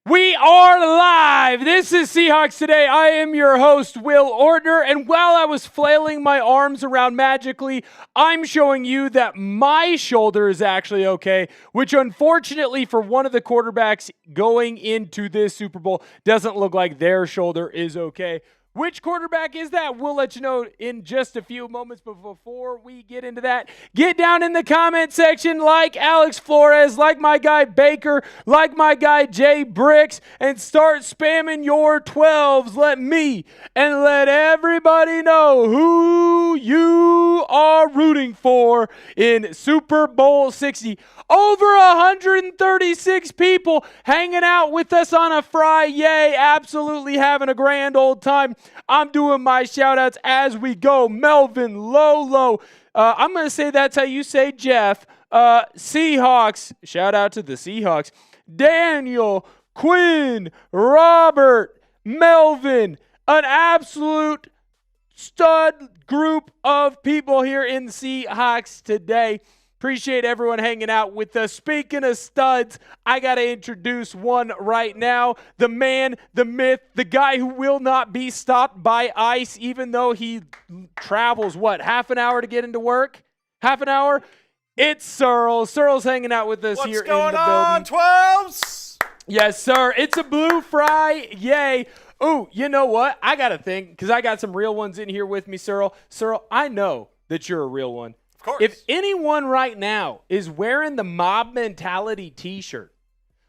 We are live. This is Seahawks Today. I am your host, Will Ortner, and while I was flailing my arms around magically, I'm showing you that my shoulder is actually okay, which unfortunately for one of the quarterbacks going into this Super Bowl doesn't look like their shoulder is okay. Which quarterback is that? We'll let you know in just a few moments, but before we get into that, get down in the comment section like Alex Flores, like my guy Baker, like my guy Jay Bricks, and start spamming your 12s. Let me and let everybody know who you are rooting for in Super Bowl 60. Over 136 people hanging out with us on a Friday, absolutely having a grand old time. I'm doing my shout-outs as we go. Melvin, Lolo, I'm going to say that's how you say Jeff. Seahawks, shout out to the Seahawks. Daniel, Quinn, Robert, Melvin, an absolute stud group of people here in the Seahawks today. Appreciate everyone hanging out with us. Speaking of studs, I got to introduce one right now. The man, the myth, the guy who will not be stopped by ICE, even though he travels, half an hour to get into work? Half an hour? It's Searle. Searle's hanging out with us here in the building. What's going on, 12s? Yes, sir. It's a Blue Fry. Yay. Ooh, you know what? I got to think, because I got some real ones in here with me, Searle. Searle, I know that you're a real one. Of course. If anyone right now is wearing the Mob Mentality t-shirt,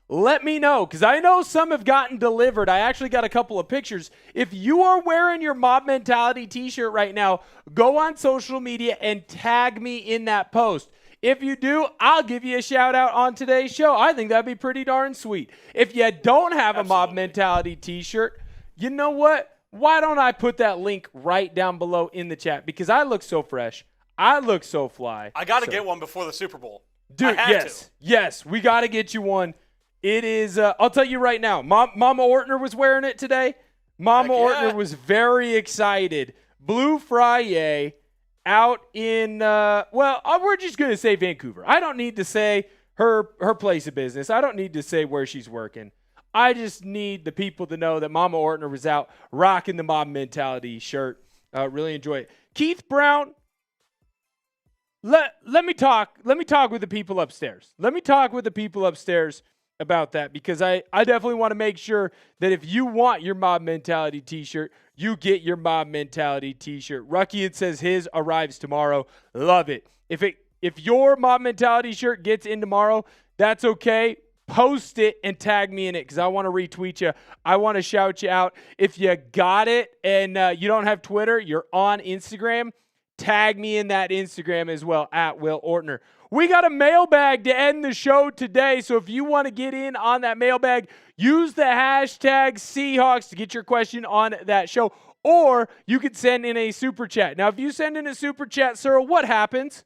let me know, because I know some have gotten delivered. I actually got a couple of pictures. If you are wearing your Mob Mentality t-shirt right now, go on social media and tag me in that post. If you do, I'll give you a shout out on today's show. I think that'd be pretty darn sweet. If you don't have a Mob Mentality t-shirt, you know what? Why don't I put that link right down below in the chat? Because I look so fresh. I look so fly. I got to get one before the Super Bowl. Dude, yes, we got to get you one. It is, I'll tell you right now, Mama Ortner was wearing it today. Mama Ortner was very excited. Blue Friday out in, we're just going to say Vancouver. I don't need to say her place of business. I don't need to say where she's working. I just need the people to know that Mama Ortner was out rocking the Mob Mentality shirt. Really enjoy it. Keith Brown. Let me talk with the people upstairs. Let me talk with the people upstairs about that, because I definitely want to make sure that if you want your Mob Mentality t-shirt, you get your Mob Mentality t-shirt. Ruckian says his arrives tomorrow. Love it. If your Mob Mentality shirt gets in tomorrow, that's okay. Post it and tag me in it, because I want to retweet you. I want to shout you out. If you got it and you don't have Twitter, you're on Instagram, tag me in that Instagram as well, at Will Ortner. We got a mailbag to end the show today, so if you want to get in on that mailbag, use the hashtag Seahawks to get your question on that show, or you could send in a super chat. Now, if you send in a super chat, sir, what happens?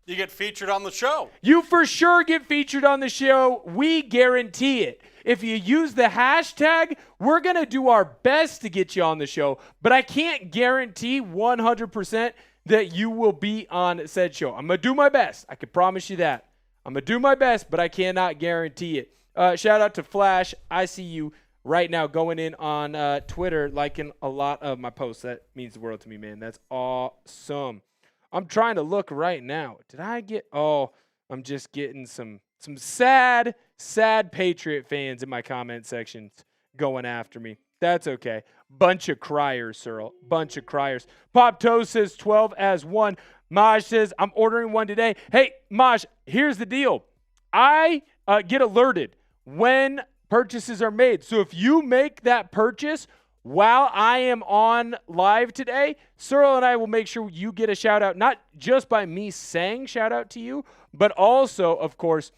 You get featured on the show. You for sure get featured on the show. We guarantee it. If you use the hashtag, we're going to do our best to get you on the show, but I can't guarantee 100% that you will be on said show. I'm going to do my best. I can promise you that. I'm going to do my best, but I cannot guarantee it. Shout out to Flash. I see you right now going in on Twitter, liking a lot of my posts. That means the world to me, man. That's awesome. I'm trying to look right now. Did I get – I'm just getting some sad Patriot fans in my comment sections going after me. That's okay. Bunch of criers, Searle. Bunch of criers. Pop Toe says 12 as one. Maj says, I'm ordering one today. Hey, Maj, here's the deal. I get alerted when purchases are made. So if you make that purchase while I am on live today, Searle and I will make sure you get a shout out, not just by me saying shout out to you, but also, of course,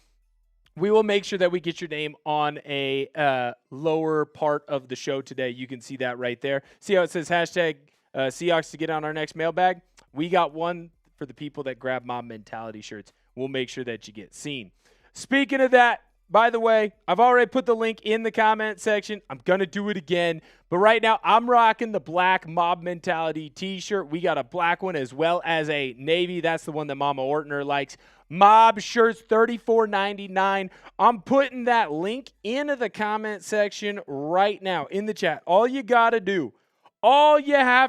we will make sure that we get your name on a lower part of the show today. You can see that right there. See how it says hashtag Seahawks to get on our next mailbag? We got one for the people that grab Mob Mentality shirts. We'll make sure that you get seen. Speaking of that, by the way, I've already put the link in the comment section. I'm going to do it again. But right now, I'm rocking the black Mob Mentality t-shirt. We got a black one as well as a navy. That's the one that Mama Ortner likes. Mob shirts, $34.99. I'm putting that link into the comment section right now in the chat. All you have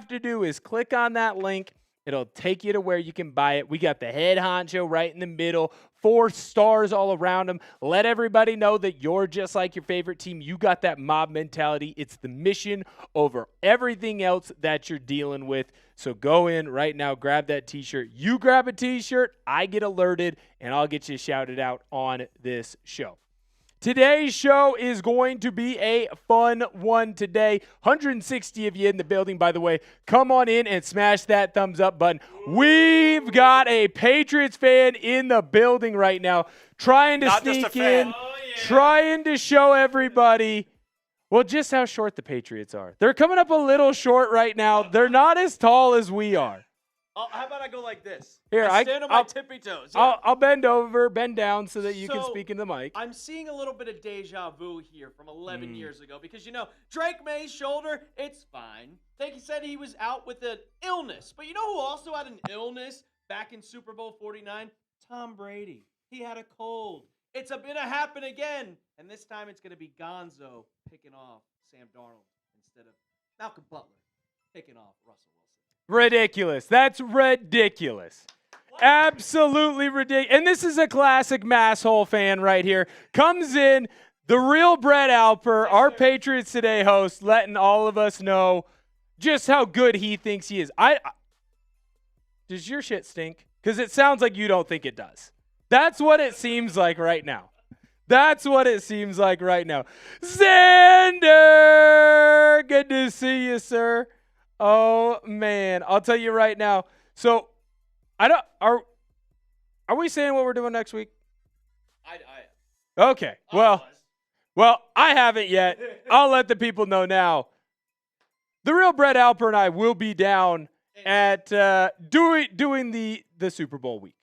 to do is click on that link. It'll take you to where you can buy it. We got the head honcho right in the middle, 4 stars all around them. Let everybody know that you're just like your favorite team. You got that mob mentality. It's the mission over everything else that you're dealing with. So go in right now, grab that t-shirt. You grab a t-shirt, I get alerted, and I'll get you shouted out on this show. Today's show is going to be a fun one today. 160 of you in the building, by the way. Come on in and smash that thumbs up button. We've got a Patriots fan in the building right now, trying to sneak in, trying to show everybody, well, just how short the Patriots are. They're coming up a little short right now. They're not as tall as we are. How about I go like this? Here, I stand on my tippy toes. Yeah. I'll bend down so that you can speak in the mic. I'm seeing a little bit of deja vu here from 11 years ago because, Drake Maye's shoulder, it's fine. He said he was out with an illness. But you know who also had an illness back in Super Bowl 49? Tom Brady. He had a cold. It's going to happen again. And this time it's going to be Gonzo picking off Sam Darnold instead of Malcolm Butler picking off Russell Wilson. Ridiculous. That's ridiculous. Absolutely ridiculous. And this is a classic masshole fan right here. Comes in, the real Brett Alper, our Patriots Today host, letting all of us know just how good he thinks he is. Does your shit stink? Because it sounds like you don't think it does. That's what it seems like right now. Xander, good to see you, sir. Oh, man. I'll tell you right now. So, are we saying what we're doing next week? Okay. Well, I haven't yet. I'll let the people know now. The real Brett Alper and I will be down at doing the Super Bowl week.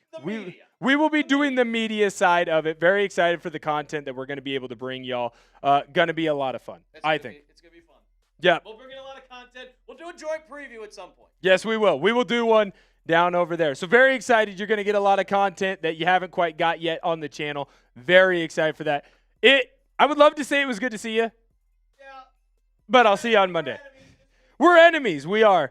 We will be doing the media side of it. Very excited for the content that we're going to be able to bring y'all. Going to be a lot of fun, I think. It's going to be fun. Yeah. We'll bring in a lot of content. We'll do a joint preview at some point. Yes, we will. We will do one down over there. So very excited. You're going to get a lot of content that you haven't quite got yet on the channel. Very excited for that. I would love to say it was good to see you. Yeah. But I'll see you on Monday. We're enemies. We are.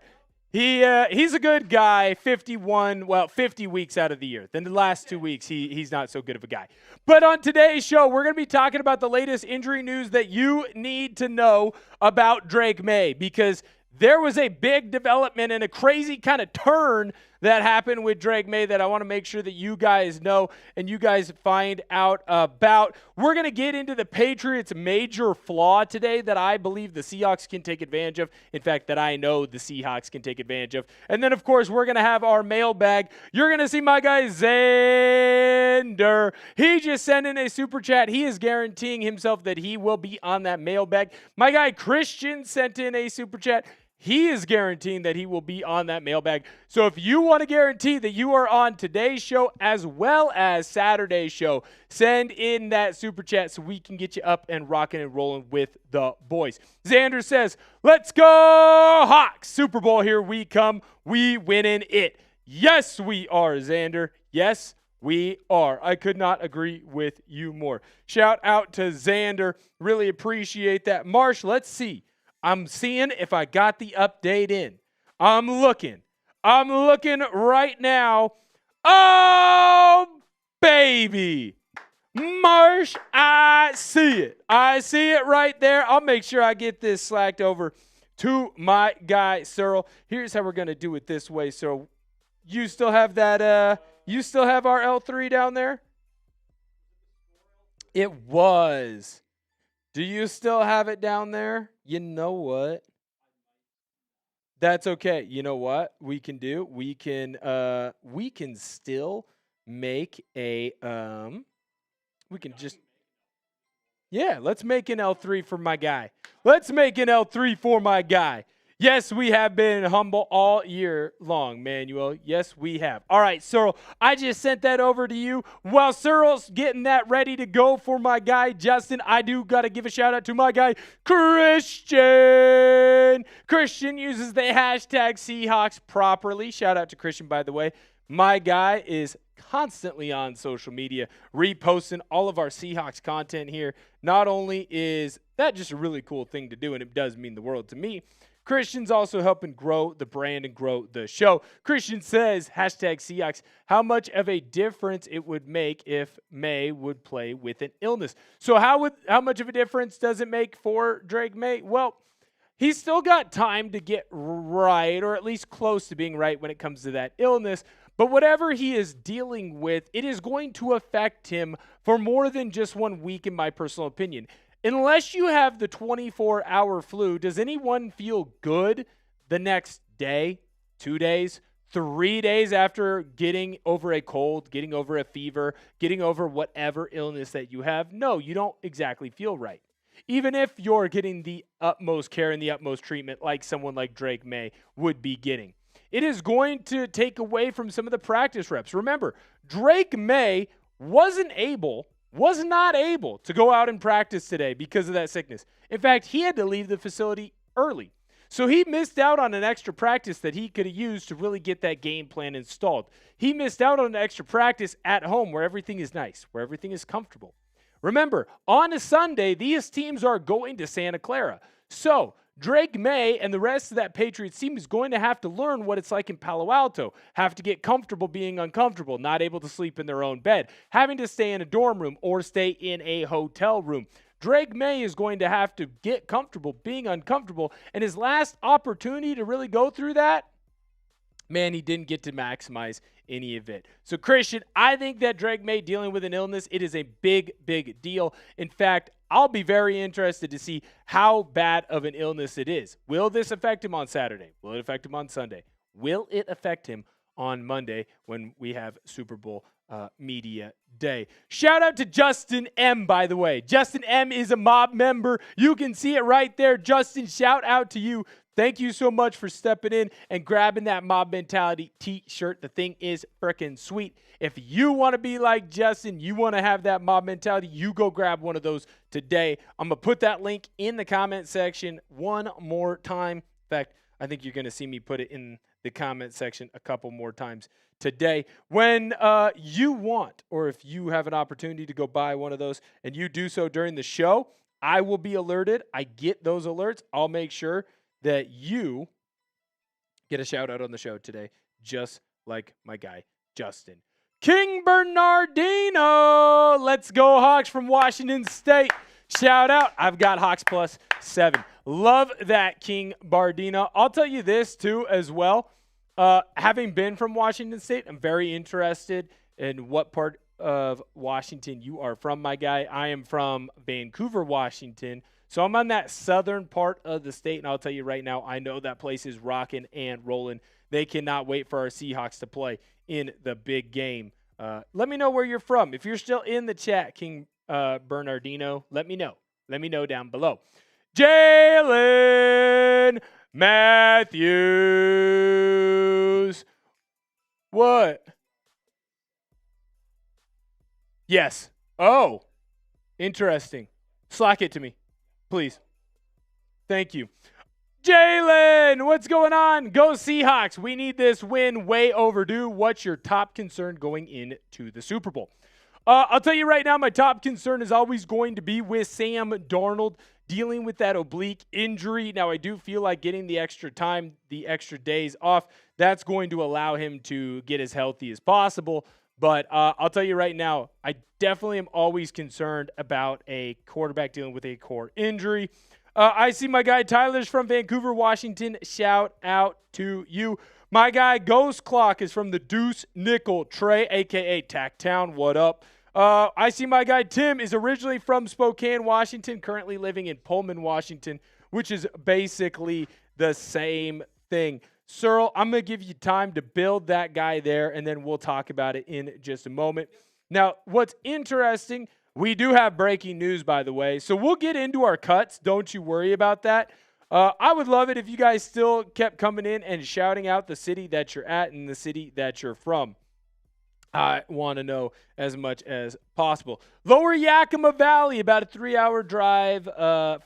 He's a good guy, 50 weeks out of the year. Then the last 2 weeks, he's not so good of a guy. But on today's show, we're going to be talking about the latest injury news that you need to know about Drake Maye, because there was a big development and a crazy kind of turn that happened with Drake Maye that I want to make sure that you guys know and you guys find out about. We're going to get into the Patriots' major flaw today that I believe the Seahawks can take advantage of. In fact, that I know the Seahawks can take advantage of. And then, of course, we're going to have our mailbag. You're going to see my guy Xander. He just sent in a super chat. He is guaranteeing himself that he will be on that mailbag. My guy Christian sent in a super chat. He is guaranteeing that he will be on that mailbag. So if you want to guarantee that you are on today's show as well as Saturday's show, send in that super chat so we can get you up and rocking and rolling with the boys. Xander says, let's go Hawks. Super Bowl, here we come. We winning it. Yes, we are, Xander. Yes, we are. I could not agree with you more. Shout out to Xander. Really appreciate that. Marsh, let's see. I'm seeing if I got the update in. I'm looking right now. Oh, baby. Marsh, I see it. I see it right there. I'll make sure I get this slacked over to my guy, Searle. Here's how we're going to do it this way, Searle. You still have that, you still have our L3 down there? It was. Do you still have it down there? You know what? That's okay. You know what we can do? We can still make a let's make an L3 for my guy. Let's make an L3 for my guy. Yes, we have been humble all year long, Manuel. Yes, we have. All right, Cyril, I just sent that over to you. While Cyril's getting that ready to go for my guy, Justin, I do got to give a shout out to my guy, Christian. Christian uses the hashtag Seahawks properly. Shout out to Christian, by the way. My guy is constantly on social media, reposting all of our Seahawks content here. Not only is that just a really cool thing to do, and it does mean the world to me, Christian's also helping grow the brand and grow the show. Christian says, hashtag Seahawks, how much of a difference it would make if Maye would play with an illness. So how much of a difference does it make for Drake Maye? Well, he's still got time to get right, or at least close to being right when it comes to that illness. But whatever he is dealing with, it is going to affect him for more than just 1 week, in my personal opinion. Unless you have the 24-hour flu, does anyone feel good the next day, 2 days, 3 days after getting over a cold, getting over a fever, getting over whatever illness that you have? No, you don't exactly feel right. Even if you're getting the utmost care and the utmost treatment like someone like Drake Maye would be getting. It is going to take away from some of the practice reps. Remember, Drake Maye was not able to go out and practice today because of that sickness. In fact, he had to leave the facility early. So he missed out on an extra practice that he could have used to really get that game plan installed. He missed out on an extra practice at home where everything is nice, where everything is comfortable. Remember, on a Sunday, these teams are going to Santa Clara. So Drake Maye and the rest of that Patriots team is going to have to learn what it's like in Palo Alto, have to get comfortable being uncomfortable, not able to sleep in their own bed, having to stay in a dorm room or stay in a hotel room. Drake Maye is going to have to get comfortable being uncomfortable, and his last opportunity to really go through that, man, he didn't get to maximize any of it. So, Christian, I think that Drake Maye dealing with an illness, it is a big, big deal. In fact, I'll be very interested to see how bad of an illness it is. Will this affect him on Saturday? Will it affect him on Sunday? Will it affect him on Monday when we have Super Bowl Media Day? Shout out to Justin M., by the way. Justin M. is a mob member. You can see it right there. Justin, shout out to you. Thank you so much for stepping in and grabbing that Mob Mentality t-shirt. The thing is freaking sweet. If you want to be like Justin, you want to have that Mob Mentality, you go grab one of those today. I'm going to put that link in the comment section one more time. In fact, I think you're going to see me put it in the comment section a couple more times today. When you want, or if you have an opportunity to go buy one of those and you do so during the show, I will be alerted. I get those alerts. I'll make sure that you get a shout out on the show today, just like my guy, Justin. King Bernardino, let's go Hawks from Washington State. Shout out, I've got Hawks +7. Love that, King Bardino. I'll tell you this too as well. Having been from Washington State, I'm very interested in what part of Washington you are from, my guy. I am from Vancouver, Washington. So I'm on that southern part of the state, and I'll tell you right now, I know that place is rocking and rolling. They cannot wait for our Seahawks to play in the big game. Let me know where you're from. If you're still in the chat, King Bernardino, let me know. Let me know down below. Jalen Matthews. What? Yes. Oh, interesting. Slack it to me, please. Thank you. Jalen, what's going on? Go Seahawks. We need this win, way overdue. What's your top concern going into the Super Bowl? I'll tell you right now, my top concern is always going to be with Sam Darnold dealing with that oblique injury. Now, I do feel like getting the extra time, the extra days off, that's going to allow him to get as healthy as possible. But I'll tell you right now, I definitely am always concerned about a quarterback dealing with a core injury. I see my guy Tyler's from Vancouver, Washington. Shout out to you. My guy Ghost Clock is from the Deuce Nickel Trey, a.k.a. Tacktown. What up? I see my guy Tim is originally from Spokane, Washington, currently living in Pullman, Washington, which is basically the same thing. Cyril, I'm going to give you time to build that guy there, and then we'll talk about it in just a moment. Now, what's interesting, we do have breaking news, by the way, so we'll get into our cuts. Don't you worry about that. I would love it if you guys still kept coming in and shouting out the city that you're at and the city that you're from. I want to know as much as possible. Lower Yakima Valley, about a 3-hour drive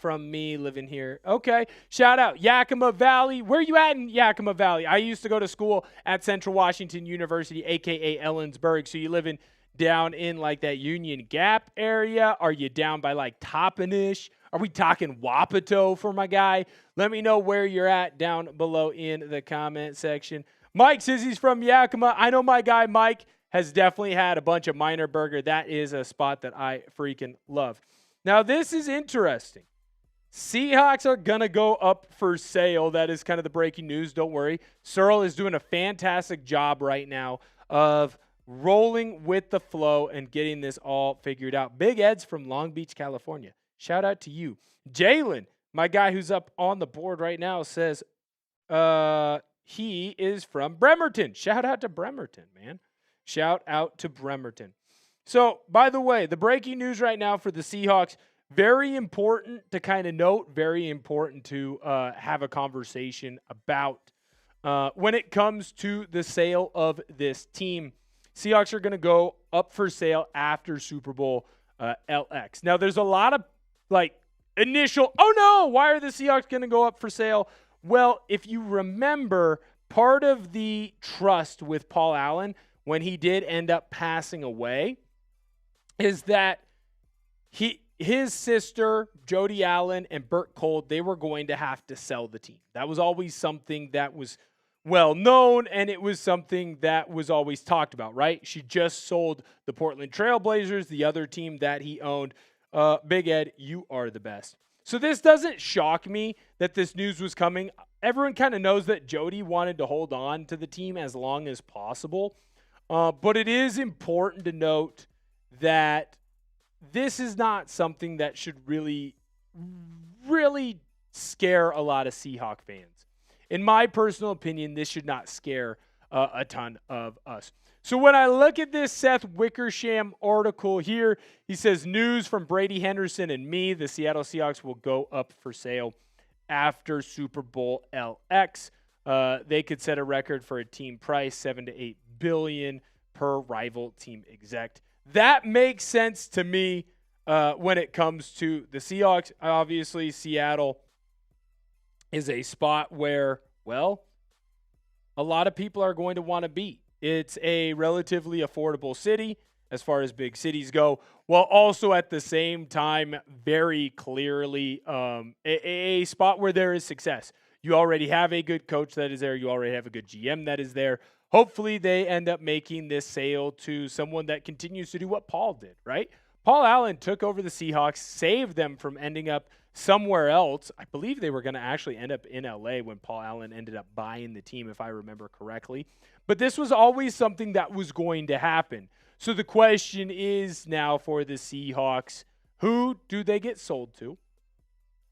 from me living here. Okay, shout out Yakima Valley. Where you at in Yakima Valley? I used to go to school at Central Washington University, a.k.a. Ellensburg. So you living down in like that Union Gap area? Are you down by like Toppenish? Are we talking Wapato for my guy? Let me know where you're at down below in the comment section. Mike says he's from Yakima. I know my guy Mike has definitely had a bunch of Miner Burger. That is a spot that I freaking love. Now, this is interesting. Seahawks are going to go up for sale. That is kind of the breaking news. Don't worry. Searle is doing a fantastic job right now of rolling with the flow and getting this all figured out. Big Ed's from Long Beach, California. Shout out to you. Jalen, my guy who's up on the board right now, says he is from Bremerton. Shout out to Bremerton, man. Shout out to Bremerton. So, by the way, the breaking news right now for the Seahawks, very important to kind of note, very important to have a conversation about when it comes to the sale of this team. Seahawks are going to go up for sale after Super Bowl LX. Now, there's a lot of initial, oh no, why are the Seahawks going to go up for sale? Well, if you remember, part of the trust with Paul Allen when he did end up passing away is that his sister, Jody Allen, and Burt Cold, they were going to have to sell the team. That was always something that was well known, and it was something that was always talked about, right? She just sold the Portland Trail Blazers, the other team that he owned. Big Ed, you are the best. So this doesn't shock me that this news was coming. Everyone kind of knows that Jody wanted to hold on to the team as long as possible. But it is important to note that this is not something that should really, really scare a lot of Seahawk fans. In my personal opinion, this should not scare a ton of us. So when I look at this Seth Wickersham article here, he says, news from Brady Henderson and me, the Seattle Seahawks will go up for sale after Super Bowl LX. They could set a record for a team price, $7 to $8 billion per rival team exec. That makes sense to me when it comes to the Seahawks. Obviously, Seattle is a spot where, well, a lot of people are going to want to be. It's a relatively affordable city as far as big cities go, while also at the same time very clearly a spot where there is success. You already have a good coach that is there. You already have a good GM that is there. Hopefully they end up making this sale to someone that continues to do what Paul did, right? Paul Allen took over the Seahawks, saved them from ending up somewhere else. I believe they were going to actually end up in LA when Paul Allen ended up buying the team, if I remember correctly. But this was always something that was going to happen. So the question is now for the Seahawks, who do they get sold to?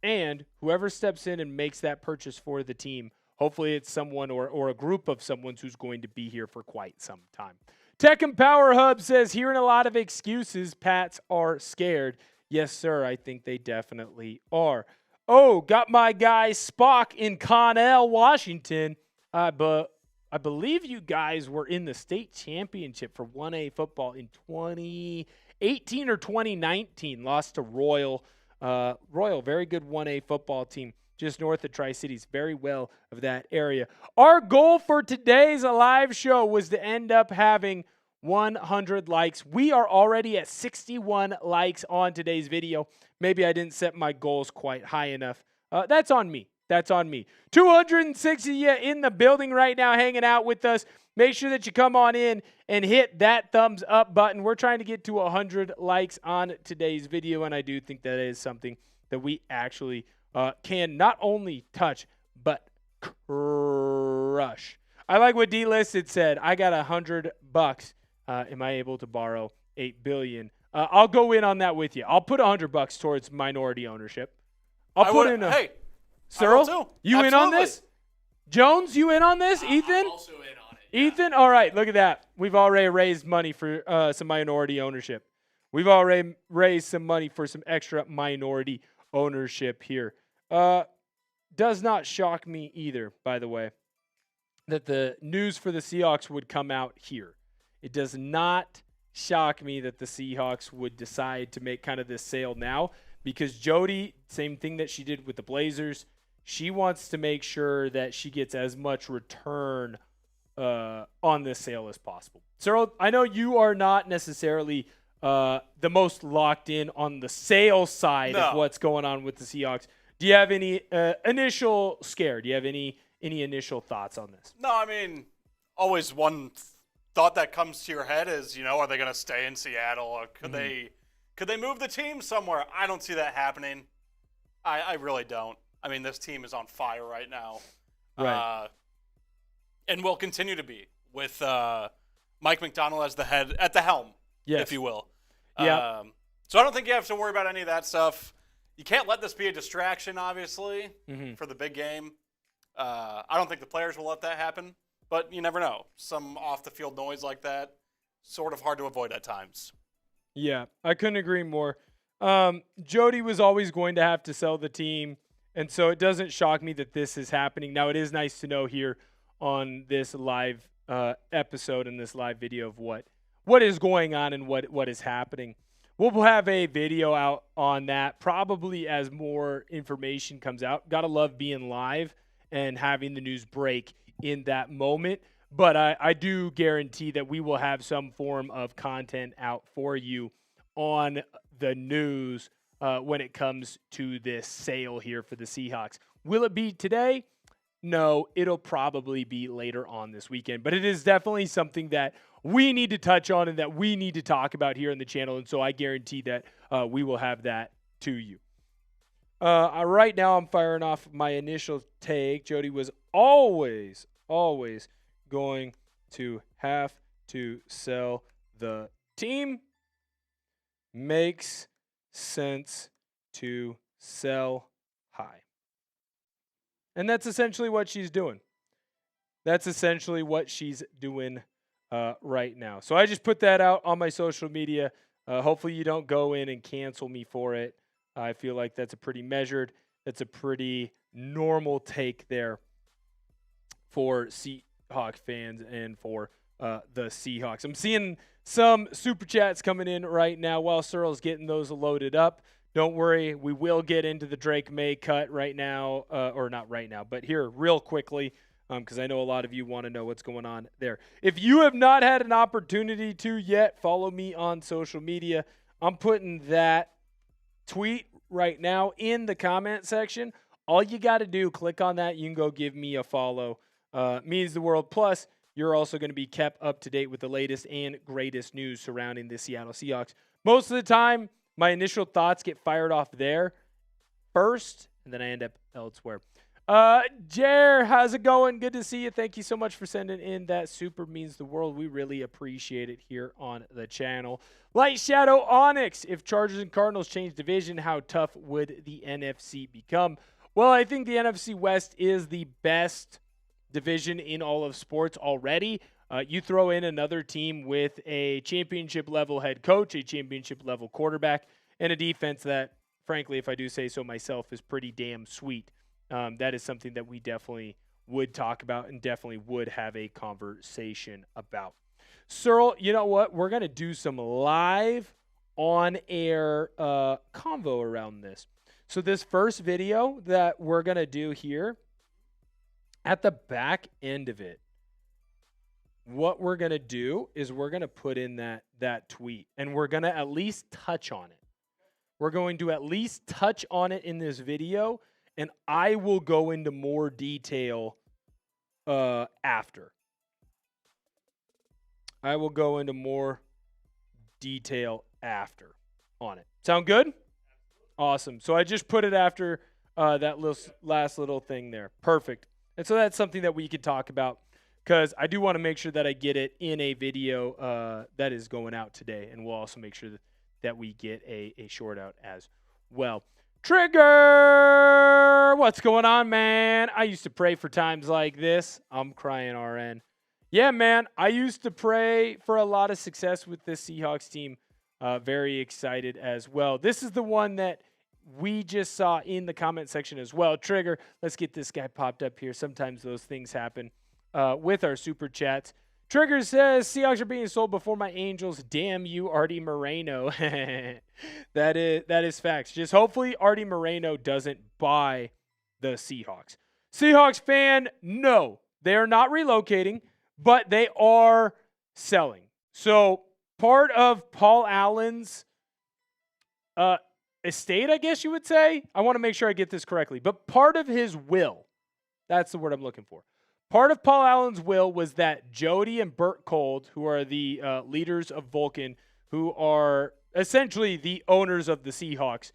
And whoever steps in and makes that purchase for the team, hopefully it's someone or a group of someone who's going to be here for quite some time. Tech and Power Hub says, hearing a lot of excuses, Pats are scared. Yes, sir, I think they definitely are. Oh, got my guy Spock in Connell, Washington. But I believe you guys were in the state championship for 1A football in 2018 or 2019. Lost to Royal. Royal, very good 1A football team just north of Tri-Cities. Very well of that area. Our goal for today's live show was to end up having 100 likes. We are already at 61 likes on today's video. Maybe I didn't set my goals quite high enough. That's on me. That's on me. 260 in the building right now hanging out with us. Make sure that you come on in and hit that thumbs up button. We're trying to get to 100 likes on today's video, and I do think that is something that we actually can not only touch, but crush. I like what D-Listed said. I got $100. Am I able to borrow $8 billion? I'll go in on that with you. I'll put $100 towards minority ownership. Hey, Searle, you Absolutely. in on this? Jones, you in on this? Ethan? I'm also in on it. Yeah. Ethan? All right, look at that. We've already raised money for some minority ownership. We've already raised some money for some extra minority ownership here. does not shock me either, by the way, that the news for the Seahawks would come out here. It does not shock me that the Seahawks would decide to make kind of this sale now, because Jody, same thing that she did with the Blazers, she wants to make sure that she gets as much return on this sale as possible. Cyril, I know you are not necessarily the most locked in on the sales side of what's going on with the Seahawks. Do you have any initial scare? Do you have any initial thoughts on this? No, I mean, always one thought that comes to your head is, are they going to stay in Seattle? Or could they move the team somewhere? I don't see that happening. I really don't. I mean, this team is on fire right now. Right. And will continue to be with Mike Macdonald as at the helm, if you will. Yeah. So I don't think you have to worry about any of that stuff. You can't let this be a distraction, obviously, for the big game. I don't think the players will let that happen, but you never know. Some off-the-field noise like that, sort of hard to avoid at times. Yeah, I couldn't agree more. Jody was always going to have to sell the team, and so it doesn't shock me that this is happening. Now, it is nice to know here on this live episode and this live video of what is going on and what is happening. We'll have a video out on that probably as more information comes out. Gotta love being live and having the news break in that moment. But I do guarantee that we will have some form of content out for you on the news when it comes to this sale here for the Seahawks. Will it be today? No, it'll probably be later on this weekend. But it is definitely something that we need to touch on and that we need to talk about here on the channel. And so I guarantee that we will have that to you. Right now I'm firing off my initial take. Jody was always going to have to sell the team. Makes sense to sell high. And that's essentially what she's doing. That's essentially what she's doing right now. So I just put that out on my social media. Hopefully you don't go in and cancel me for it. I feel like that's a pretty measured, that's a pretty normal take there for Seahawks fans and for the Seahawks. I'm seeing some super chats coming in right now while Cyril's getting those loaded up. Don't worry, we will get into the Drake Maye cut right now, or not right now, but here real quickly, because I know a lot of you want to know what's going on there. If you have not had an opportunity to yet, follow me on social media. I'm putting that tweet right now in the comment section. All you got to do, click on that. You can go give me a follow. Means the world. Plus, you're also going to be kept up to date with the latest and greatest news surrounding the Seattle Seahawks. Most of the time, my initial thoughts get fired off there first, and then I end up elsewhere. Jer, how's it going? Good to see you. Thank you so much for sending in that super. Means the world. We really appreciate it here on the channel. Light Shadow Onyx. If Chargers and Cardinals change division, how tough would the NFC become? Well, I think the NFC West is the best division in all of sports already. You throw in another team with a championship-level head coach, a championship-level quarterback, and a defense that, frankly, if I do say so myself, is pretty damn sweet. That is something that we definitely would talk about and definitely would have a conversation about. Cyril, you know what? We're going to do some live on-air convo around this. So this first video that we're going to do here, at the back end of it, what we're going to do is we're going to put in that tweet, and we're going to at least touch on it. We're going to at least touch on it in this video, and I will go into more detail after. I will go into more detail after on it. Sound good? Awesome. So I just put it after that last little thing there. Perfect. And so that's something that we could talk about, because I do want to make sure that I get it in a video that is going out today. And we'll also make sure that we get a short out as well. Trigger! What's going on, man? I used to pray for times like this. I'm crying RN. Yeah, man. I used to pray for a lot of success with this Seahawks team. Very excited as well. This is the one that we just saw in the comment section as well. Trigger, let's get this guy popped up here. Sometimes those things happen with our super chats. Trigger says, Seahawks are being sold before my Angels. Damn you, Artie Moreno. That is facts. Just hopefully Artie Moreno doesn't buy the Seahawks. Seahawks fan, no. They are not relocating, but they are selling. So part of Paul Allen's estate, I guess you would say. I want to make sure I get this correctly. But part of his will, that's the word I'm looking for. Part of Paul Allen's will was that Jody and Burt Cold, who are the leaders of Vulcan, who are essentially the owners of the Seahawks,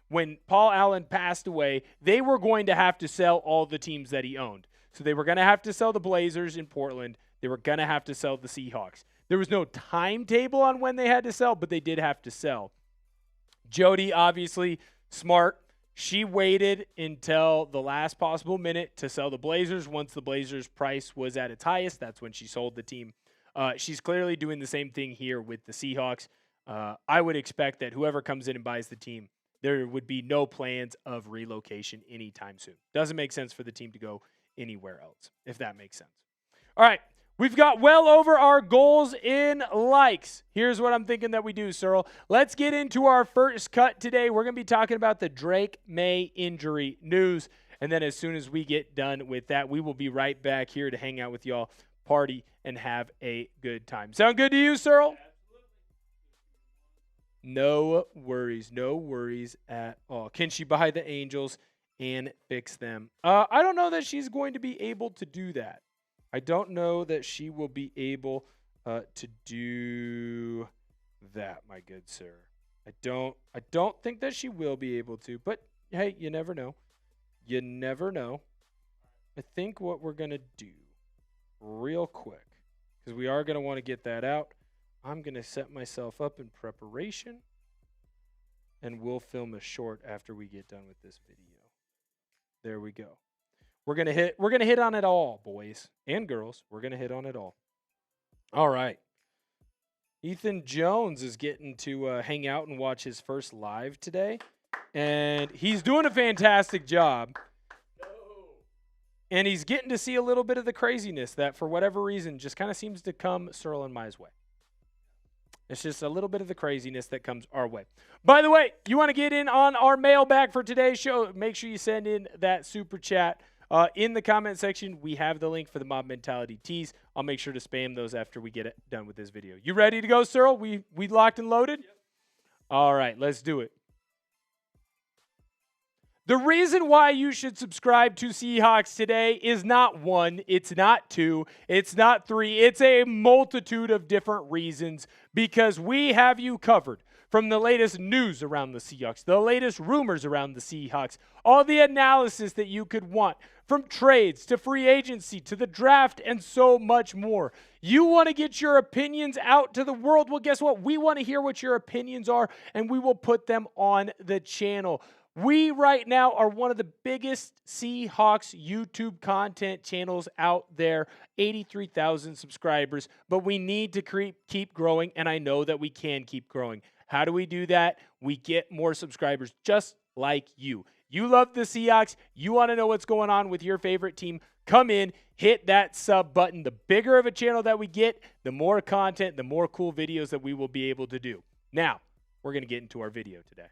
when Paul Allen passed away, they were going to have to sell all the teams that he owned. So they were going to have to sell the Blazers in Portland. They were going to have to sell the Seahawks. There was no timetable on when they had to sell, but they did have to sell. Jody, obviously, smart. She waited until the last possible minute to sell the Blazers. Once the Blazers' price was at its highest, that's when she sold the team. She's clearly doing the same thing here with the Seahawks. I would expect that whoever comes in and buys the team, there would be no plans of relocation anytime soon. Doesn't make sense for the team to go anywhere else, if that makes sense. All right. We've got well over our goals in likes. Here's what I'm thinking that we do, Searle. Let's get into our first cut today. We're going to be talking about the Drake Maye injury news. And then as soon as we get done with that, we will be right back here to hang out with y'all, party, and have a good time. Sound good to you, Searle? No worries at all. Can she buy the Angels and fix them? I don't know that she's going to be able to do that. I don't know that she will be able to do that, my good sir. I don't think that she will be able to, but hey, you never know. You never know. I think what we're going to do real quick, because we are going to want to get that out, I'm going to set myself up in preparation, and we'll film a short after we get done with this video. There we go. We're gonna hit on it all, boys and girls. We're gonna hit on it all. All right. Ethan Jones is getting to hang out and watch his first live today, and he's doing a fantastic job. And he's getting to see a little bit of the craziness that, for whatever reason, just kind of seems to come Searle and Mai's way. It's just a little bit of the craziness that comes our way. By the way, you want to get in on our mailbag for today's show, make sure you send in that super chat. In the comment section, we have the link for the Mob Mentality tees. I'll make sure to spam those after we get it done with this video. You ready to go, Searle? We locked and loaded? Yep. All right, let's do it. The reason why you should subscribe to Seahawks today is not one, it's not two, it's not three. It's a multitude of different reasons, because we have you covered. From the latest news around the Seahawks, the latest rumors around the Seahawks, all the analysis that you could want, from trades to free agency to the draft and so much more. You want to get your opinions out to the world? Well, guess what? We want to hear what your opinions are, and we will put them on the channel. We right now are one of the biggest Seahawks YouTube content channels out there, 83,000 subscribers, but we need to keep growing, and I know that we can keep growing. How do we do that? We get more subscribers just like you. You love the Seahawks. You want to know what's going on with your favorite team. Come in, hit that sub button. The bigger of a channel that we get, the more content, the more cool videos that we will be able to do. Now, we're going to get into our video today.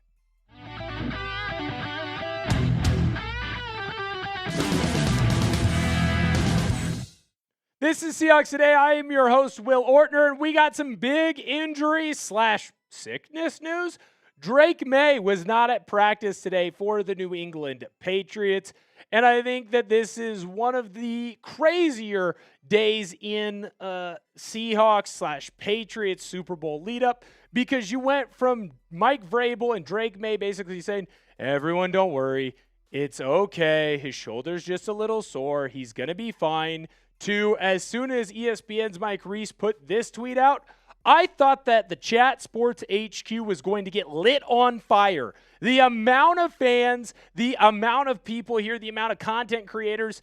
This is Seahawks Today. I am your host, Will Ortner, and we got some big injury/sickness news. Drake Maye was not at practice today for the New England Patriots, and I think that this is one of the crazier days in Seahawks/Patriots Super Bowl lead-up, because you went from Mike Vrabel and Drake Maye basically saying, everyone don't worry, it's okay, his shoulder's just a little sore, he's going to be fine, to as soon as ESPN's Mike Reiss put this tweet out, I thought that the Chat Sports HQ was going to get lit on fire. The amount of fans, the amount of people here, the amount of content creators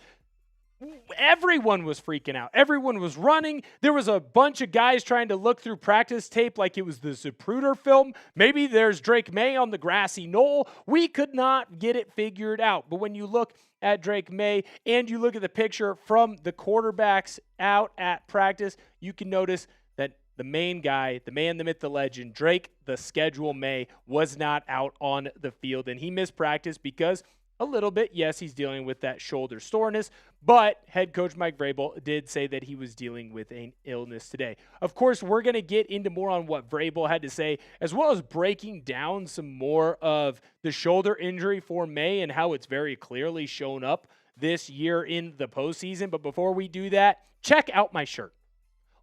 Everyone was freaking out. Everyone was running. There was a bunch of guys trying to look through practice tape like it was the Zapruder film. Maybe there's Drake Maye on the grassy knoll. We could not get it figured out. But when you look at Drake Maye and you look at the picture from the quarterbacks out at practice, you can notice that the main guy, the man, the myth, the legend, Drake, the schedule Maye, was not out on the field. And he missed practice because a little bit, yes, he's dealing with that shoulder soreness, but head coach Mike Vrabel did say that he was dealing with an illness today. Of course, we're going to get into more on what Vrabel had to say, as well as breaking down some more of the shoulder injury for Maye and how it's very clearly shown up this year in the postseason. But before we do that, check out my shirt.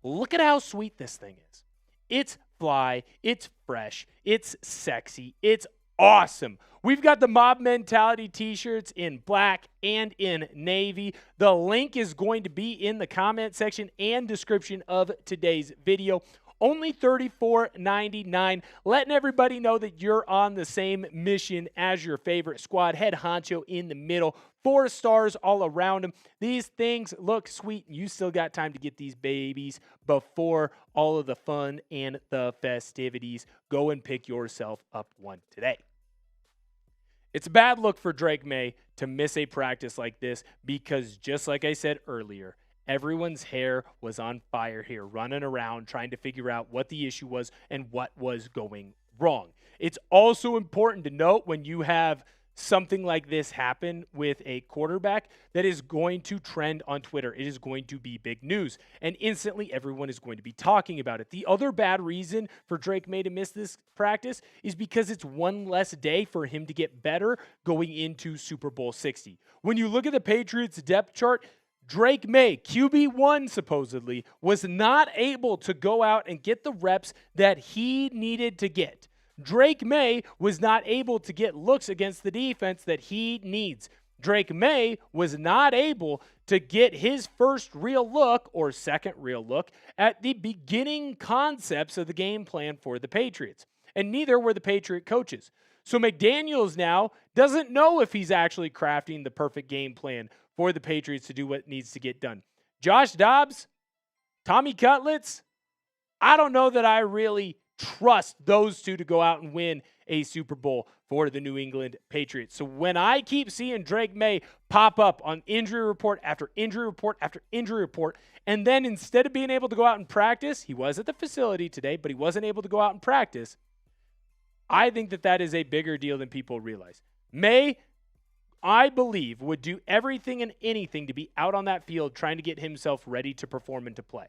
Look at how sweet this thing is. It's fly, it's fresh, it's sexy, it's awesome. We've got the Mob Mentality t-shirts in black and in navy. The link is going to be in the comment section and description of today's video. Only $34.99. Letting everybody know that you're on the same mission as your favorite squad. Head honcho in the middle. 4 stars all around them. These things look sweet. You still got time to get these babies before all of the fun and the festivities. Go and pick yourself up one today. It's a bad look for Drake Maye to miss a practice like this because, just like I said earlier, everyone's hair was on fire here, running around trying to figure out what the issue was and what was going wrong. It's also important to note when you have something like this happen with a quarterback that is going to trend on Twitter. It is going to be big news, and instantly everyone is going to be talking about it. The other bad reason for Drake Maye to miss this practice is because it's one less day for him to get better going into Super Bowl 60. When you look at the Patriots depth chart, Drake Maye, QB1 supposedly, was not able to go out and get the reps that he needed to get. Drake Maye was not able to get looks against the defense that he needs. Drake Maye was not able to get his first real look or second real look at the beginning concepts of the game plan for the Patriots. And neither were the Patriot coaches. So McDaniels now doesn't know if he's actually crafting the perfect game plan for the Patriots to do what needs to get done. Josh Dobbs, Tommy Cutlets, I don't know that I really trust those two to go out and win a Super Bowl for the New England Patriots. So when I keep seeing Drake Maye pop up on injury report after injury report after injury report, and then instead of being able to go out and practice, he was at the facility today, but he wasn't able to go out and practice, I think that that is a bigger deal than people realize. Maye, I believe, would do everything and anything to be out on that field trying to get himself ready to perform and to play.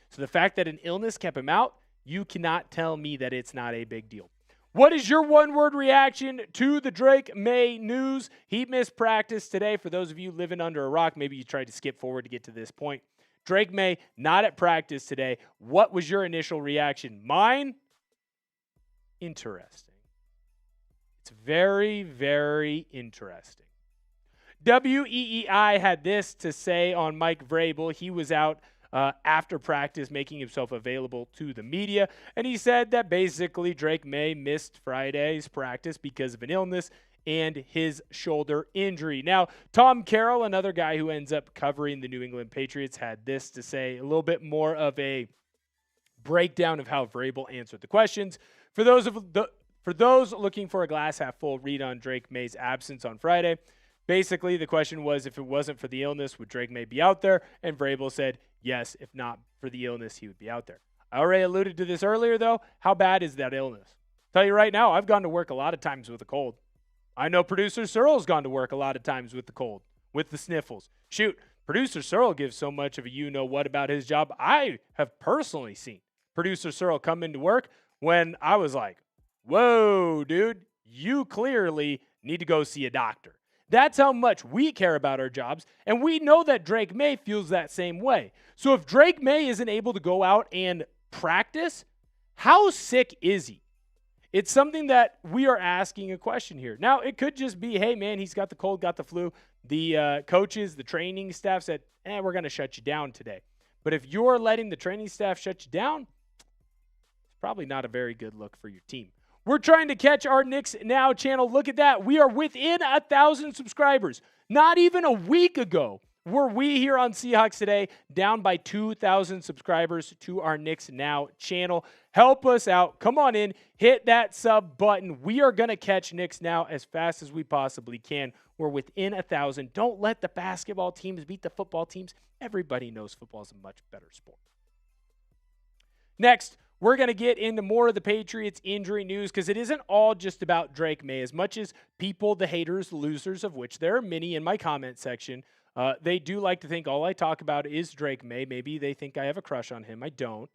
So the fact that an illness kept him out, you cannot tell me that it's not a big deal. What is your one-word reaction to the Drake Maye news? He missed practice today. For those of you living under a rock, maybe you tried to skip forward to get to this point. Drake Maye not at practice today. What was your initial reaction? Mine? Interesting. It's very, very interesting. WEEI had this to say on Mike Vrabel. He was out after practice making himself available to the media, and he said that basically Drake Maye missed Friday's practice because of an illness and his shoulder injury. Now, Tom Carroll, another guy who ends up covering the New England Patriots, had this to say, a little bit more of a breakdown of how Vrabel answered the questions. For those looking for a glass half full read on Drake Maye's absence on Friday, basically the question was, if it wasn't for the illness, would Drake Maye be out there? And Vrabel said, yes, if not for the illness, he would be out there. I already alluded to this earlier, though. How bad is that illness? Tell you right now, I've gone to work a lot of times with a cold. I know producer Searle's gone to work a lot of times with the cold, with the sniffles. Shoot, producer Searle gives so much of a you-know-what about his job. I have personally seen producer Searle come into work when I was like, whoa, dude, you clearly need to go see a doctor. That's how much we care about our jobs, and we know that Drake Maye feels that same way. So if Drake Maye isn't able to go out and practice, how sick is he? It's something that we are asking a question here. Now, it could just be, hey, man, he's got the cold, got the flu. The coaches, the training staff said, we're going to shut you down today. But if you're letting the training staff shut you down, it's probably not a very good look for your team. We're trying to catch our Knicks Now channel. Look at that. We are within 1,000 subscribers. Not even a week ago, were we here on Seahawks Today, down by 2,000 subscribers to our Knicks Now channel. Help us out. Come on in. Hit that sub button. We are going to catch Knicks Now as fast as we possibly can. We're within 1,000. Don't let the basketball teams beat the football teams. Everybody knows football is a much better sport. Next, we're going to get into more of the Patriots injury news because it isn't all just about Drake Maye. As much as people, the haters, losers, of which there are many in my comment section, they do like to think all I talk about is Drake Maye. Maybe they think I have a crush on him. I don't.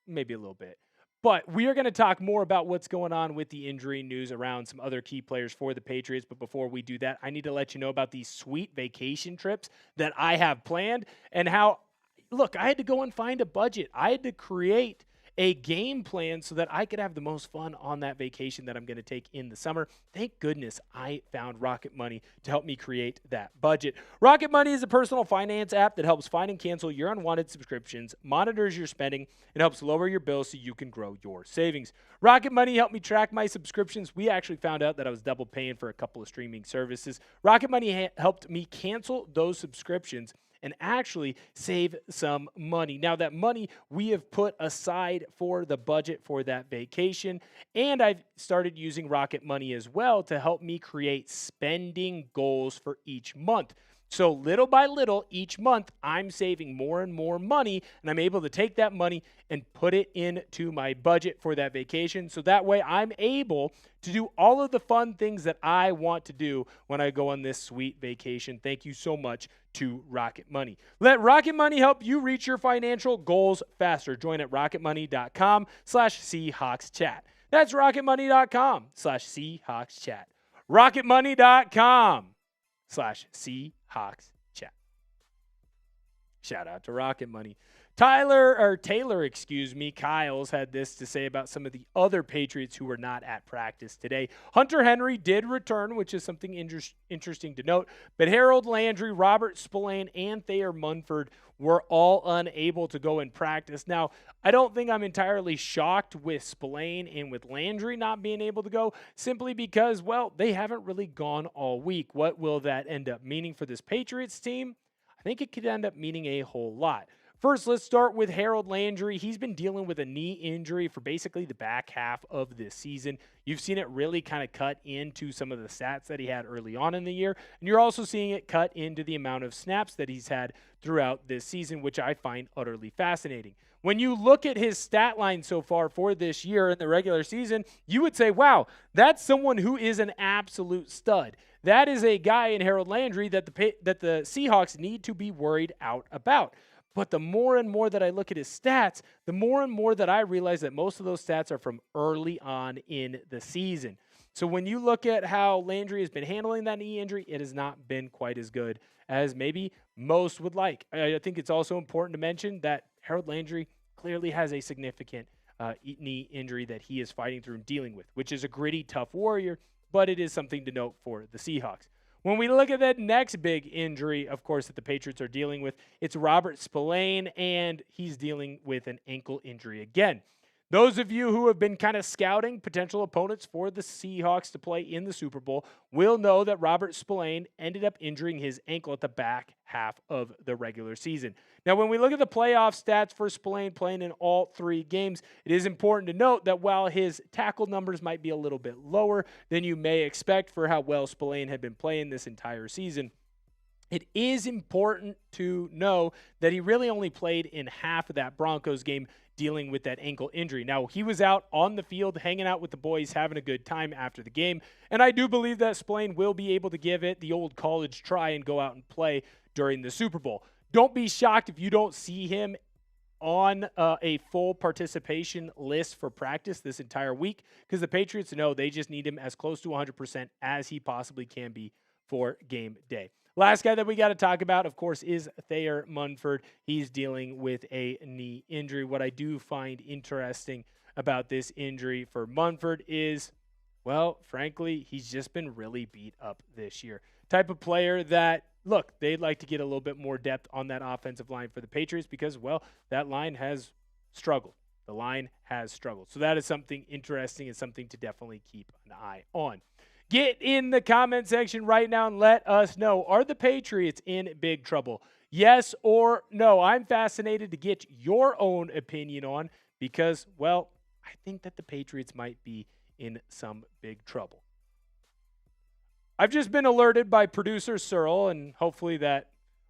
Maybe a little bit. But we are going to talk more about what's going on with the injury news around some other key players for the Patriots. But before we do that, I need to let you know about these sweet vacation trips that I have planned and how, look, I had to go and find a budget. I had to create a game plan so that I could have the most fun on that vacation that I'm going to take in the summer. Thank goodness I found Rocket Money to help me create that budget. Rocket Money is a personal finance app that helps find and cancel your unwanted subscriptions, monitors your spending, and helps lower your bills so you can grow your savings. Rocket Money helped me track my subscriptions. We actually found out that I was double paying for a couple of streaming services. Rocket Money helped me cancel those subscriptions and actually save some money. Now, that money we have put aside for the budget for that vacation, and I've started using Rocket Money as well to help me create spending goals for each month. So little by little, each month, I'm saving more and more money, and I'm able to take that money and put it into my budget for that vacation. So that way, I'm able to do all of the fun things that I want to do when I go on this sweet vacation. Thank you so much to Rocket Money. Let Rocket Money help you reach your financial goals faster. Join at rocketmoney.com/SeahawksChat. That's rocketmoney.com/SeahawksChat. rocketmoney.com/SeahawksChat. Shout out to Rocket Money. Taylor, Kyles had this to say about some of the other Patriots who were not at practice today. Hunter Henry did return, which is something interesting to note, but Harold Landry, Robert Spillane, and Thayer Munford were all unable to go in practice. Now, I don't think I'm entirely shocked with Spillane and with Landry not being able to go, simply because, well, they haven't really gone all week. What will that end up meaning for this Patriots team? I think it could end up meaning a whole lot. First, let's start with Harold Landry. He's been dealing with a knee injury for basically the back half of this season. You've seen it really kind of cut into some of the stats that he had early on in the year, and you're also seeing it cut into the amount of snaps that he's had throughout this season, which I find utterly fascinating. When you look at his stat line so far for this year in the regular season, you would say, wow, that's someone who is an absolute stud. That is a guy in Harold Landry that the Seahawks need to be worried out about. But the more and more that I look at his stats, the more and more that I realize that most of those stats are from early on in the season. So when you look at how Landry has been handling that knee injury, it has not been quite as good as maybe most would like. I think it's also important to mention that Harold Landry clearly has a significant knee injury that he is fighting through and dealing with, which is a gritty, tough warrior, but it is something to note for the Seahawks. When we look at that next big injury, of course, that the Patriots are dealing with, it's Robert Spillane, and he's dealing with an ankle injury again. Those of you who have been kind of scouting potential opponents for the Seahawks to play in the Super Bowl will know that Robert Spillane ended up injuring his ankle at the back half of the regular season. Now, when we look at the playoff stats for Spillane playing in all three games, it is important to note that while his tackle numbers might be a little bit lower than you may expect for how well Spillane had been playing this entire season, it is important to know that he really only played in half of that Broncos game dealing with that ankle injury. Now, he was out on the field, hanging out with the boys, having a good time after the game, and I do believe that Spillane will be able to give it the old college try and go out and play during the Super Bowl. Don't be shocked if you don't see him on a full participation list for practice this entire week, because the Patriots know they just need him as close to 100% as he possibly can be for game day. Last guy that we got to talk about, of course, is Thayer Munford. He's dealing with a knee injury. What I do find interesting about this injury for Munford is, well, frankly, he's just been really beat up this year. Type of player that, look, they'd like to get a little bit more depth on that offensive line for the Patriots because, well, that line has struggled. The line has struggled. So that is something interesting and something to definitely keep an eye on. Get in the comment section right now and let us know, are the Patriots in big trouble? Yes or no? I'm fascinated to get your own opinion on because, well, I think that the Patriots might be in some big trouble. I've just been alerted by producer Searle, and hopefully that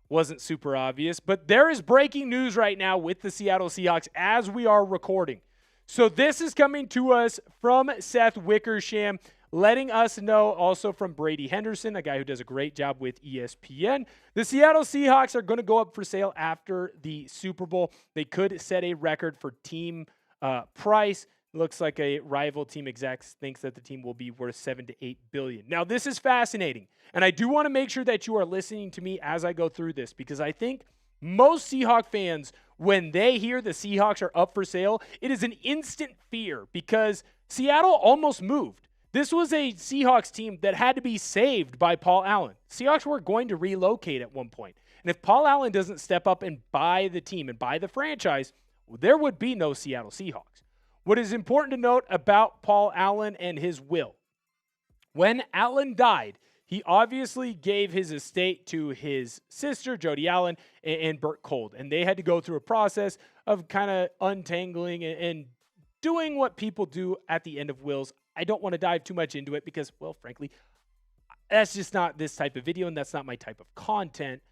wasn't super obvious, but there is breaking news right now with the Seattle Seahawks as we are recording. So this is coming to us from Seth Wickersham, letting us know also from Brady Henderson, a guy who does a great job with ESPN. The Seattle Seahawks are going to go up for sale after the Super Bowl. They could set a record for team price. Looks like a rival team execs thinks that the team will be worth $7 to $8 billion. Now, this is fascinating, and I do want to make sure that you are listening to me as I go through this because I think most Seahawk fans, when they hear the Seahawks are up for sale, it is an instant fear because Seattle almost moved. This was a Seahawks team that had to be saved by Paul Allen. Seahawks were going to relocate at one point, and if Paul Allen doesn't step up and buy the team and buy the franchise, well, there would be no Seattle Seahawks. What is important to note about Paul Allen and his will, when Allen died, he obviously gave his estate to his sister, Jody Allen, and Burt Cold, and they had to go through a process of kind of untangling and doing what people do at the end of wills. I don't want to dive too much into it because, well, frankly, that's just not this type of video, and that's not my type of content.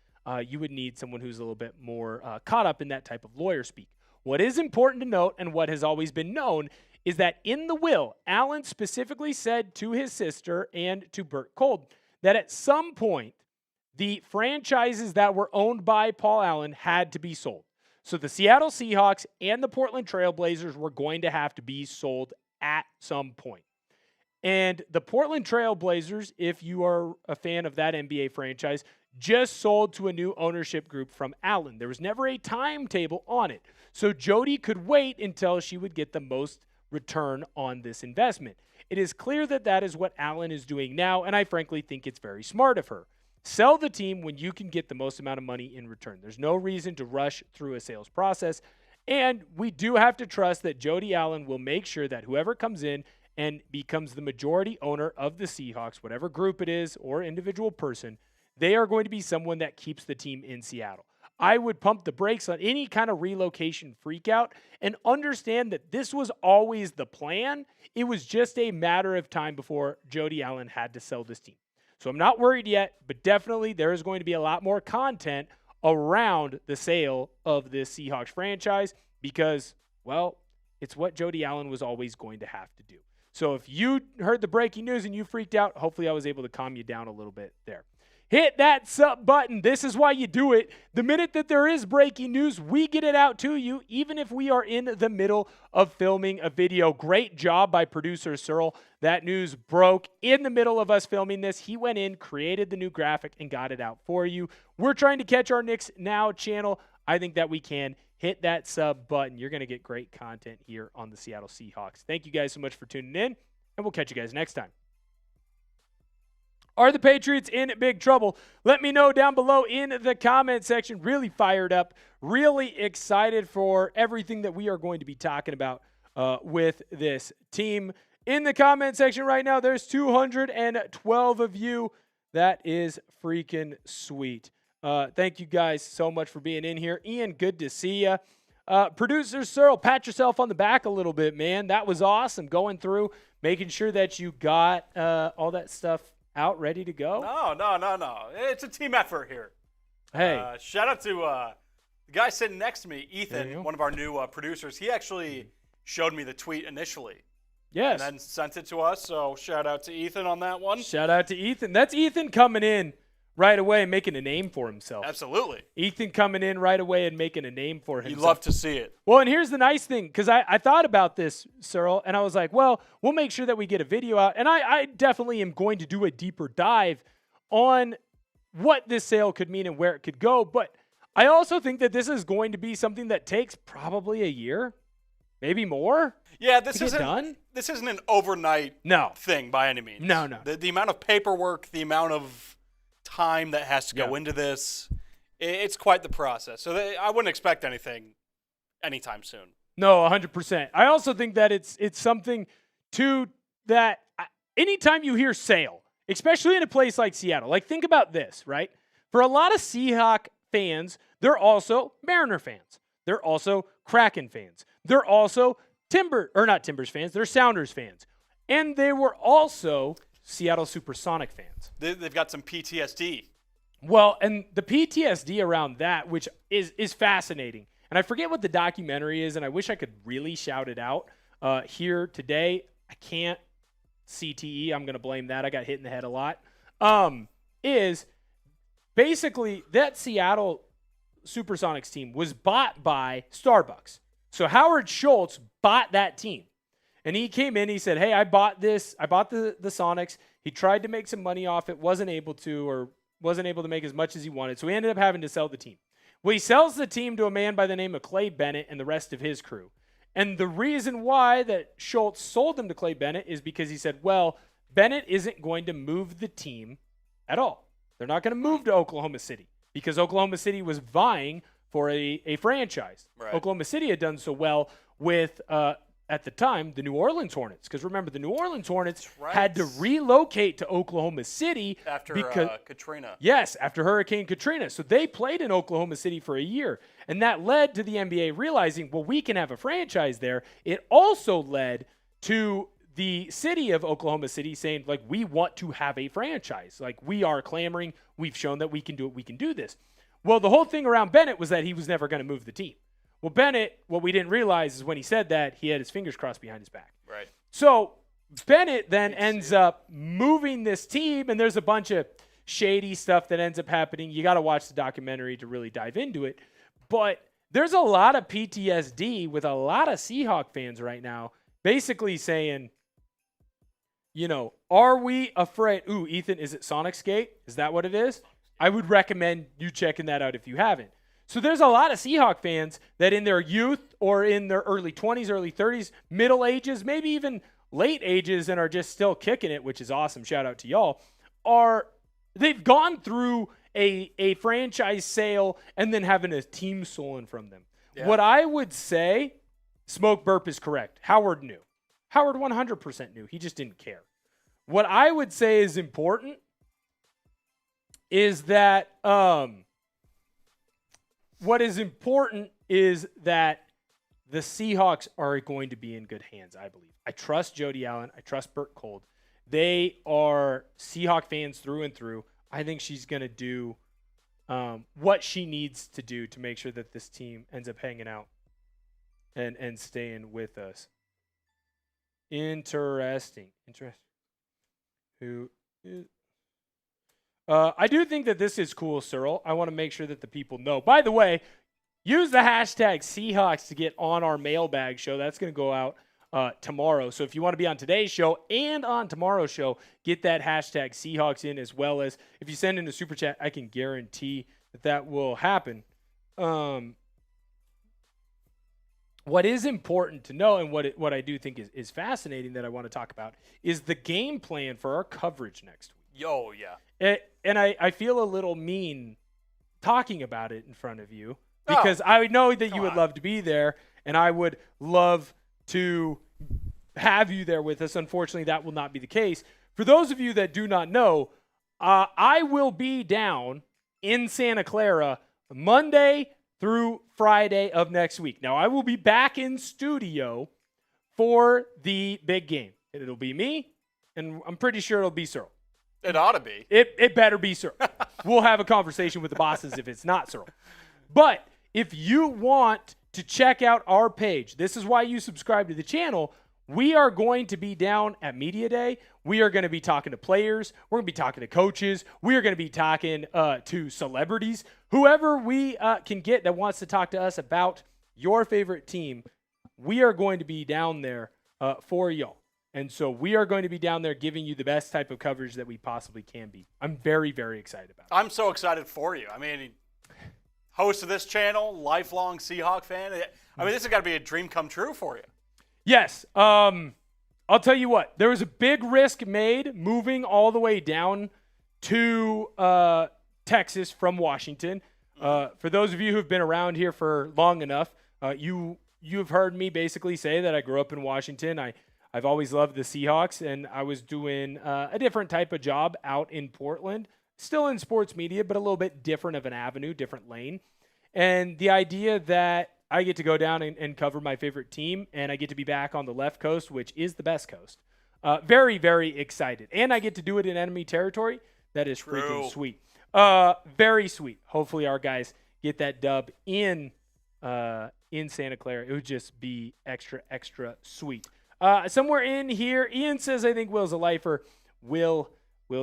You would need someone who's a little bit more caught up in that type of lawyer speak. What is important to note, and what has always been known, is that in the will, Allen specifically said to his sister and to Burt Cold that at some point, the franchises that were owned by Paul Allen had to be sold. So the Seattle Seahawks and the Portland Trail Blazers were going to have to be sold at some point. And the Portland Trail Blazers, if you are a fan of that NBA franchise, just sold to a new ownership group from Allen. There was never a timetable on it. So Jody could wait until she would get the most return on this investment. It is clear that that is what Allen is doing now, and I frankly think it's very smart of her. Sell the team when you can get the most amount of money in return. There's no reason to rush through a sales process, and we do have to trust that Jody Allen will make sure that whoever comes in and becomes the majority owner of the Seahawks, whatever group it is or individual person, they are going to be someone that keeps the team in Seattle. I would pump the brakes on any kind of relocation freakout and understand that this was always the plan. It was just a matter of time before Jody Allen had to sell this team. So I'm not worried yet, but definitely there is going to be a lot more content around the sale of this Seahawks franchise because, well, it's what Jody Allen was always going to have to do. So if you heard the breaking news and you freaked out, hopefully I was able to calm you down a little bit there. Hit that sub button. This is why you do it. The minute that there is breaking news, we get it out to you, even if we are in the middle of filming a video. Great job by producer Searle. That news broke in the middle of us filming this. He went in, created the new graphic, and got it out for you. We're trying to catch our Knicks Now channel. I think that we can. Hit that sub button. You're going to get great content here on the Seattle Seahawks. Thank you guys so much for tuning in, and we'll catch you guys next time. Are the Patriots in big trouble? Let me know down below in the comment section. Really fired up, really excited for everything that we are going to be talking about with this team. In the comment section right now, there's 212 of you. That is freaking sweet. Thank you guys so much for being in here. Ian, good to see you. Producer Searle, pat yourself on the back a little bit, man. That was awesome. Going through, making sure that you got all that stuff out, ready to go? No. It's a team effort here. Hey. Shout out to the guy sitting next to me, Ethan, one of our new producers. He actually showed me the tweet initially. Yes. And then sent it to us, so shout out to Ethan on that one. Shout out to Ethan. That's Ethan coming in right away and making a name for himself. Absolutely. Ethan coming in right away and making a name for himself. You love to see it. Well, and here's the nice thing, because I thought about this, Searle, and I was like, well, we'll make sure that we get a video out. And I definitely am going to do a deeper dive on what this sale could mean and where it could go. But I also think that this is going to be something that takes probably a year, maybe more. Yeah, this isn't an overnight thing by any means. No. The amount of paperwork, the amount of time that has to go into this, it's quite the process. So I wouldn't expect anything anytime soon. No, 100%. I also think that it's something too that anytime you hear sail, especially in a place like Seattle, like think about this, right? For a lot of Seahawk fans, they're also Mariner fans. They're also Kraken fans. They're also not Timbers fans. They're Sounders fans. And they were also Seattle Supersonic fans. They've got some PTSD. Well, and the PTSD around that, which is fascinating. And I forget what the documentary is, and I wish I could really shout it out here today. I can't. CTE, I'm going to blame that. I got hit in the head a lot. Is basically that Seattle Supersonics team was bought by Starbucks. So Howard Schultz bought that team. And he came in, he said, hey, I bought this. I bought the Sonics. He tried to make some money off it, wasn't able to make as much as he wanted. So he ended up having to sell the team. Well, he sells the team to a man by the name of Clay Bennett and the rest of his crew. And the reason why that Schultz sold them to Clay Bennett is because he said, well, Bennett isn't going to move the team at all. They're not going to move to Oklahoma City because Oklahoma City was vying for a franchise. Right. Oklahoma City had done so well with, at the time, the New Orleans Hornets. Because remember, the New Orleans Hornets had to relocate to Oklahoma City. After Katrina. Yes, after Hurricane Katrina. So they played in Oklahoma City for a year. And that led to the NBA realizing, well, we can have a franchise there. It also led to the city of Oklahoma City saying, like, we want to have a franchise. Like, we are clamoring. We've shown that we can do it. We can do this. Well, the whole thing around Bennett was that he was never going to move the team. Well, Bennett, what we didn't realize is when he said that, he had his fingers crossed behind his back. Right. So Bennett then ends up moving this team, and there's a bunch of shady stuff that ends up happening. You got to watch the documentary to really dive into it. But there's a lot of PTSD with a lot of Seahawk fans right now basically saying, you know, are we afraid? Ooh, Ethan, is it Sonic Skate? Is that what it is? I would recommend you checking that out if you haven't. So there's a lot of Seahawk fans that in their youth or in their early 20s, early 30s, middle ages, maybe even late ages and are just still kicking it, which is awesome. Shout out to y'all. They've gone through a franchise sale and then having a team stolen from them. Yeah. What I would say, Smoke Burp is correct. Howard knew. Howard 100% knew. He just didn't care. What I would say is important is that what is important is that the Seahawks are going to be in good hands, I believe. I trust Jody Allen. I trust Burt Cold. They are Seahawk fans through and through. I think she's going to do what she needs to do to make sure that this team ends up hanging out and staying with us. Interesting. Who is... I do think that this is cool, Cyril. I want to make sure that the people know. By the way, use the hashtag Seahawks to get on our mailbag show. That's going to go out tomorrow. So if you want to be on today's show and on tomorrow's show, get that hashtag Seahawks in, as well as if you send in a super chat, I can guarantee that will happen. What is important to know, and what I do think is fascinating that I want to talk about, is the game plan for our coverage next week. Oh, yeah. And I feel a little mean talking about it in front of you because I know that you would love to be there, and I would love to have you there with us. Unfortunately, that will not be the case. For those of you that do not know, I will be down in Santa Clara Monday through Friday of next week. Now, I will be back in studio for the big game. It'll be me, and I'm pretty sure it'll be Cyril. It ought to be. It better be Cyril. We'll have a conversation with the bosses if it's not Cyril. But if you want to check out our page, this is why you subscribe to the channel. We are going to be down at Media Day. We are going to be talking to players. We're going to be talking to coaches. We are going to be talking to celebrities. Whoever we can get that wants to talk to us about your favorite team, we are going to be down there for y'all. And so we are going to be down there giving you the best type of coverage that we possibly can be. I'm very, very excited about it. I'm so excited for you. I mean, host of this channel, lifelong Seahawk fan. I mean, this has got to be a dream come true for you. Yes. I'll tell you what. There was a big risk made moving all the way down to Texas from Washington. For those of you who have been around here for long enough, you have heard me basically say that I grew up in Washington. I I've always loved the Seahawks, and I was doing a different type of job out in Portland, still in sports media, but a little bit different of an avenue, different lane. And the idea that I get to go down and cover my favorite team, and I get to be back on the left coast, which is the best coast. Very, very excited. And I get to do it in enemy territory. That is freaking sweet. Very sweet. Hopefully our guys get that dub in Santa Clara. It would just be extra, extra sweet. Somewhere in here, Ian says, I think Will's a lifer. Will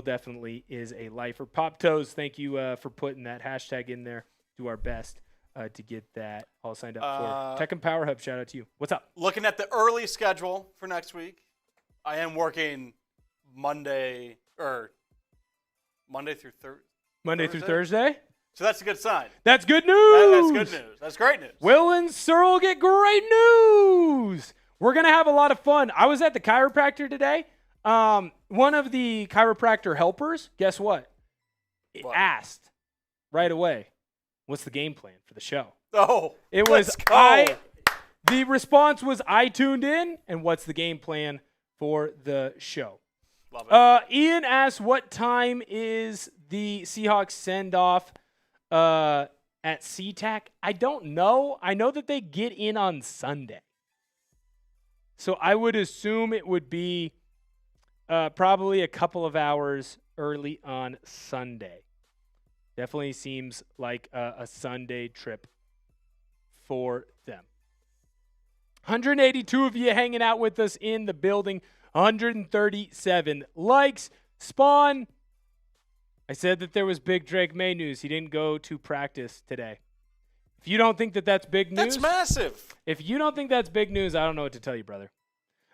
definitely is a lifer. Pop Toes, thank you for putting that hashtag in there. Do our best to get that all signed up for. Tech and Power Hub, shout out to you. What's up? Looking at the early schedule for next week, I am working Monday through Thursday? So that's a good sign. That's good news. That's good news. That's great news. Will and Searle get great news. We're going to have a lot of fun. I was at the chiropractor today. One of the chiropractor helpers, guess what? Asked right away, what's the game plan for the show? Oh, it was the response was, I tuned in, and what's the game plan for the show? Love it. Ian asked, what time is the Seahawks send-off at SeaTac? I don't know. I know that they get in on Sunday. So I would assume it would be probably a couple of hours early on Sunday. Definitely seems like a Sunday trip for them. 182 of you hanging out with us in the building. 137 likes. Spawn, I said that there was big Drake Maye news. He didn't go to practice today. If you don't think that that's big news. That's massive. If you don't think that's big news, I don't know what to tell you, brother.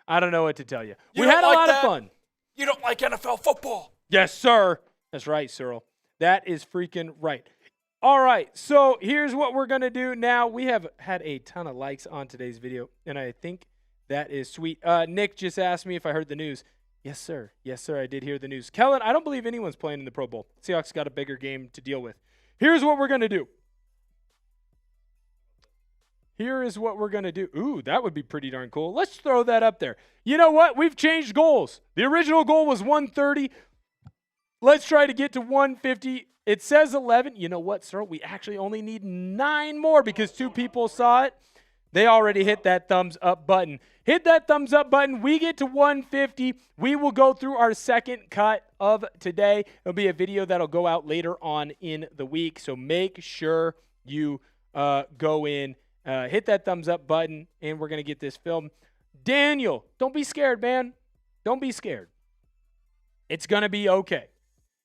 I don't know what to tell you. You We had a like lot that? of fun. You don't like NFL football. Yes, sir. That's right, Searle. That is freaking right. All right, so here's what we're going to do now. We have had a ton of likes on today's video, and I think that is sweet. Nick just asked me if I heard the news. Yes, sir. Yes, sir, I did hear the news. Kellen, I don't believe anyone's playing in the Pro Bowl. Seahawks got a bigger game to deal with. Here's what we're going to do. Here is what we're going to do. Ooh, that would be pretty darn cool. Let's throw that up there. You know what? We've changed goals. The original goal was 130. Let's try to get to 150. It says 11. You know what, sir? We actually only need 9 more because 2 people saw it. They already hit that thumbs up button. Hit that thumbs up button. We get to 150. We will go through our second cut of today. It'll be a video that'll go out later on in the week. So make sure you go in. Hit that thumbs up button, and we're going to get this film. Daniel, don't be scared, man. Don't be scared. It's going to be okay.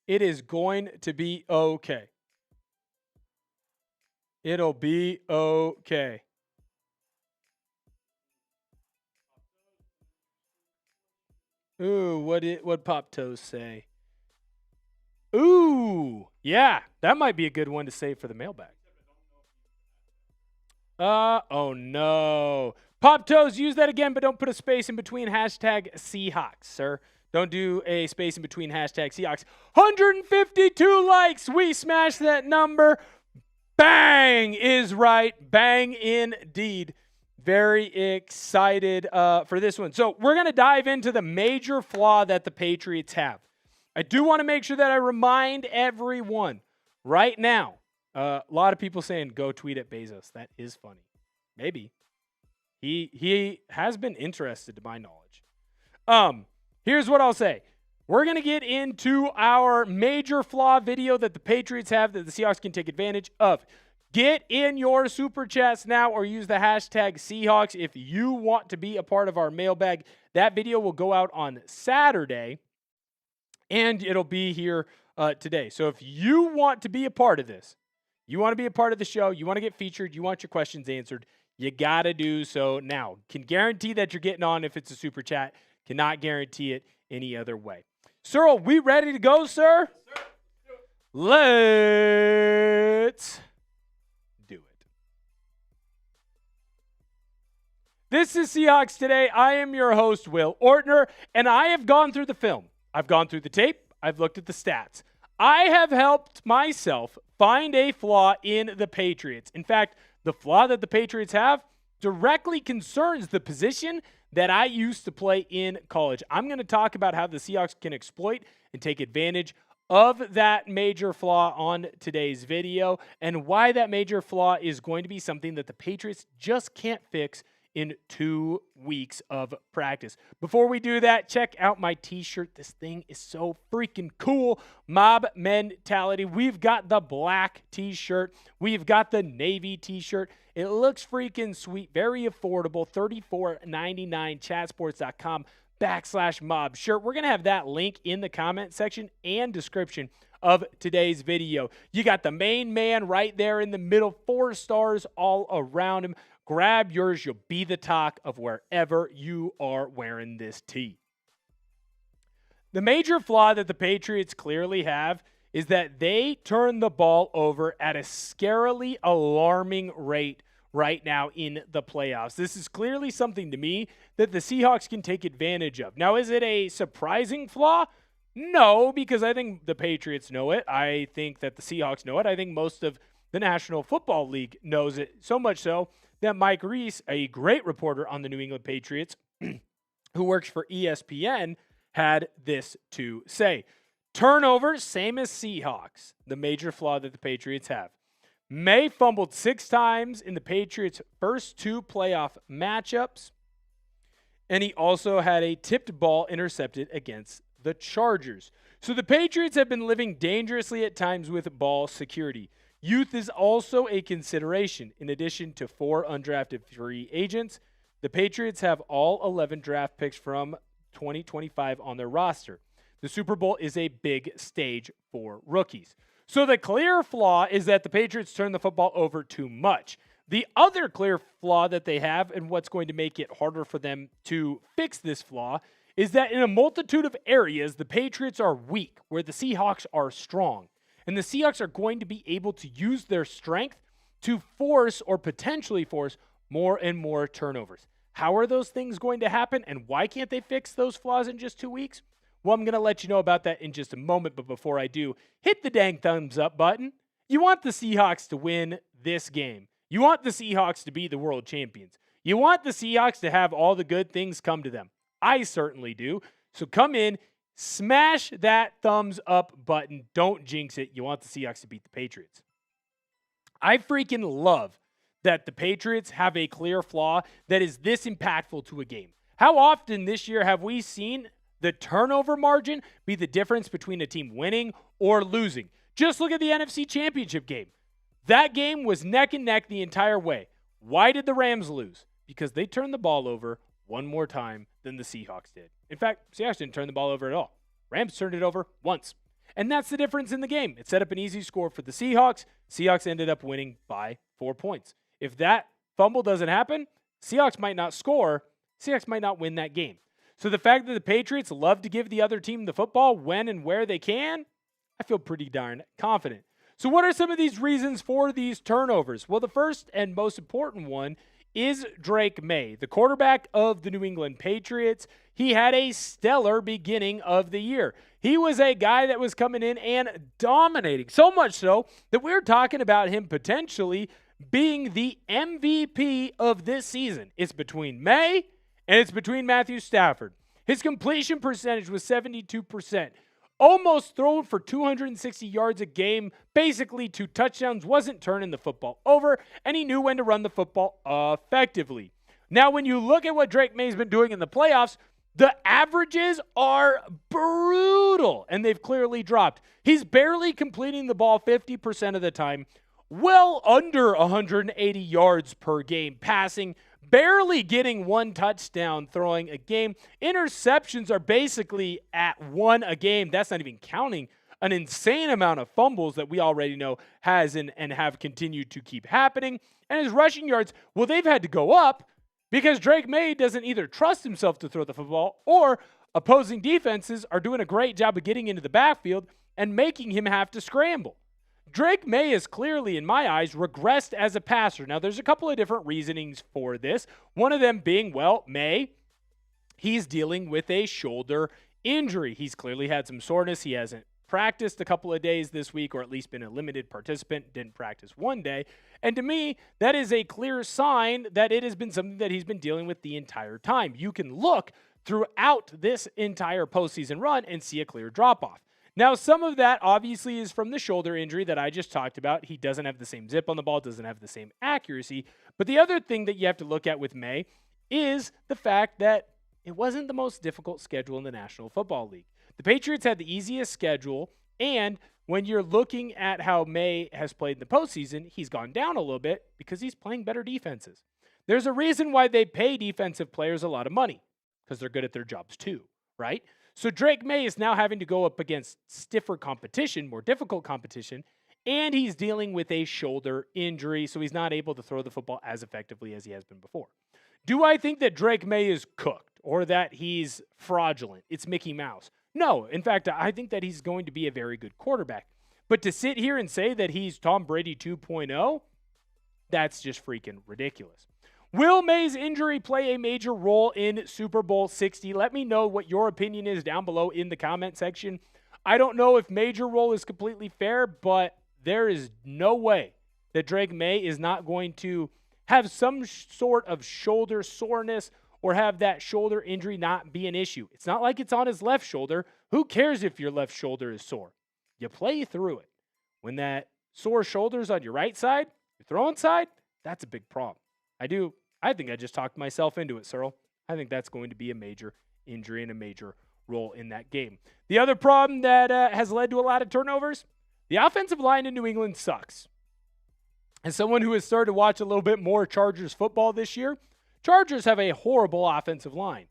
It is going to be okay. It'll be okay. Ooh, what Pop Toes say? Ooh, yeah, that might be a good one to save for the mailbag. Oh no. Pop Toes, use that again, but don't put a space in between hashtag Seahawks, sir. Don't do a space in between hashtag Seahawks. 152 likes. We smashed that number. Bang is right. Bang indeed. Very excited for this one. So we're going to dive into the major flaw that the Patriots have. I do want to make sure that I remind everyone right now. A lot of people saying, go tweet at Bezos. That is funny. Maybe. He has been interested to my knowledge. Here's what I'll say. We're going to get into our major flaw video that the Patriots have that the Seahawks can take advantage of. Get in your super chats now or use the hashtag Seahawks if you want to be a part of our mailbag. That video will go out on Saturday, and it'll be here today. So if you want to be a part of this, you want to be a part of the show, you want to get featured, you want your questions answered, you got to do so now. Can guarantee that you're getting on if it's a super chat. Cannot guarantee it any other way. Searle, we ready to go, sir? Yes, sir. Let's do it. This is Seahawks Today. I am your host, Will Ortner, and I have gone through the film. I've gone through the tape. I've looked at the stats. I have helped myself find a flaw in the Patriots. In fact, the flaw that the Patriots have directly concerns the position that I used to play in college. I'm going to talk about how the Seahawks can exploit and take advantage of that major flaw on today's video, and why that major flaw is going to be something that the Patriots just can't fix in 2 weeks of practice. Before we do that, check out my t-shirt. This thing is so freaking cool. Mob mentality. We've got the black t-shirt. We've got the navy t-shirt. It looks freaking sweet. Very affordable. $34.99. chatsports.com/mob shirt. We're going to have that link in the comment section and description of today's video. You got the main man right there in the middle. 4 stars all around him. Grab yours. You'll be the talk of wherever you are wearing this tee. The major flaw that the Patriots clearly have is that they turn the ball over at a scarily alarming rate right now in the playoffs. This is clearly something to me that the Seahawks can take advantage of. Now, is it a surprising flaw? No, because I think the Patriots know it. I think that the Seahawks know it. I think most of the National Football League knows it, so much so that Mike Reiss, a great reporter on the New England Patriots, who works for ESPN, had this to say. Turnovers, same as Seahawks, the major flaw that the Patriots have. Maye fumbled 6 times in the Patriots' first 2 playoff matchups, and he also had a tipped ball intercepted against the Chargers. So the Patriots have been living dangerously at times with ball security. Youth is also a consideration. In addition to 4 undrafted free agents, the Patriots have all 11 draft picks from 2025 on their roster. The Super Bowl is a big stage for rookies. So the clear flaw is that the Patriots turn the football over too much. The other clear flaw that they have, and what's going to make it harder for them to fix this flaw, is that in a multitude of areas, the Patriots are weak, where the Seahawks are strong. And the Seahawks are going to be able to use their strength to force or potentially force more and more turnovers. How are those things going to happen, and why can't they fix those flaws in just 2 weeks? Well, I'm going to let you know about that in just a moment, but before I do, hit the dang thumbs up button. You want the Seahawks to win this game. You want the Seahawks to be the world champions. You want the Seahawks to have all the good things come to them. I certainly do. So come in, smash that thumbs up button. Don't jinx it. You want the Seahawks to beat the Patriots. I freaking love that the Patriots have a clear flaw that is this impactful to a game. How often this year have we seen the turnover margin be the difference between a team winning or losing? Just look at the NFC Championship game. That game was neck and neck the entire way. Why did the Rams lose? Because they turned the ball over one more time than the Seahawks did. In fact, Seahawks didn't turn the ball over at all. Rams turned it over once. And that's the difference in the game. It set up an easy score for the Seahawks. Seahawks ended up winning by 4 points. If that fumble doesn't happen, Seahawks might not score. Seahawks might not win that game. So the fact that the Patriots love to give the other team the football when and where they can, I feel pretty darn confident. So what are some of these reasons for these turnovers? Well, the first and most important one is Drake Maye, the quarterback of the New England Patriots. He had a stellar beginning of the year. He was a guy that was coming in and dominating, so much so that we're talking about him potentially being the MVP of this season. It's between Maye and it's between Matthew Stafford. His completion percentage was 72%. Almost thrown for 260 yards a game, basically 2 touchdowns, wasn't turning the football over, and he knew when to run the football effectively. Now, when you look at what Drake Maye's been doing in the playoffs, the averages are brutal, and they've clearly dropped. He's barely completing the ball 50% of the time, well under 180 yards per game passing, barely getting 1 touchdown throwing a game. Interceptions are basically at 1 a game. That's not even counting an insane amount of fumbles that we already know has and have continued to keep happening. And his rushing yards, well, they've had to go up because Drake Maye doesn't either trust himself to throw the football or opposing defenses are doing a great job of getting into the backfield and making him have to scramble. Drake Maye is clearly, in my eyes, regressed as a passer. Now, there's a couple of different reasonings for this. One of them being, well, Maye, he's dealing with a shoulder injury. He's clearly had some soreness. He hasn't practiced a couple of days this week, or at least been a limited participant, didn't practice one day. And to me, that is a clear sign that it has been something that he's been dealing with the entire time. You can look throughout this entire postseason run and see a clear drop-off. Now, some of that obviously is from the shoulder injury that I just talked about. He doesn't have the same zip on the ball, doesn't have the same accuracy. But the other thing that you have to look at with Maye is the fact that it wasn't the most difficult schedule in the National Football League. The Patriots had the easiest schedule, and when you're looking at how Maye has played in the postseason, he's gone down a little bit because he's playing better defenses. There's a reason why they pay defensive players a lot of money, because they're good at their jobs too, right? So Drake Maye is now having to go up against stiffer competition, more difficult competition, and he's dealing with a shoulder injury, so he's not able to throw the football as effectively as he has been before. Do I think that Drake Maye is cooked or that he's fraudulent? It's Mickey Mouse. No. In fact, I think that he's going to be a very good quarterback. But to sit here and say that he's Tom Brady 2.0, that's just freaking ridiculous. Will Maye's injury play a major role in Super Bowl 60? Let me know what your opinion is down below in the comment section. I don't know if major role is completely fair, but there is no way that Drake Maye is not going to have some sort of shoulder soreness or have that shoulder injury not be an issue. It's not like it's on his left shoulder. Who cares if your left shoulder is sore? You play through it. When that sore shoulder's on your right side, your throwing side, that's a big problem. I think I just talked myself into it, Searle. I think that's going to be a major injury and a major role in that game. The other problem that has led to a lot of turnovers, the offensive line in New England sucks. As someone who has started to watch a little bit more Chargers football this year, Chargers have a horrible offensive line.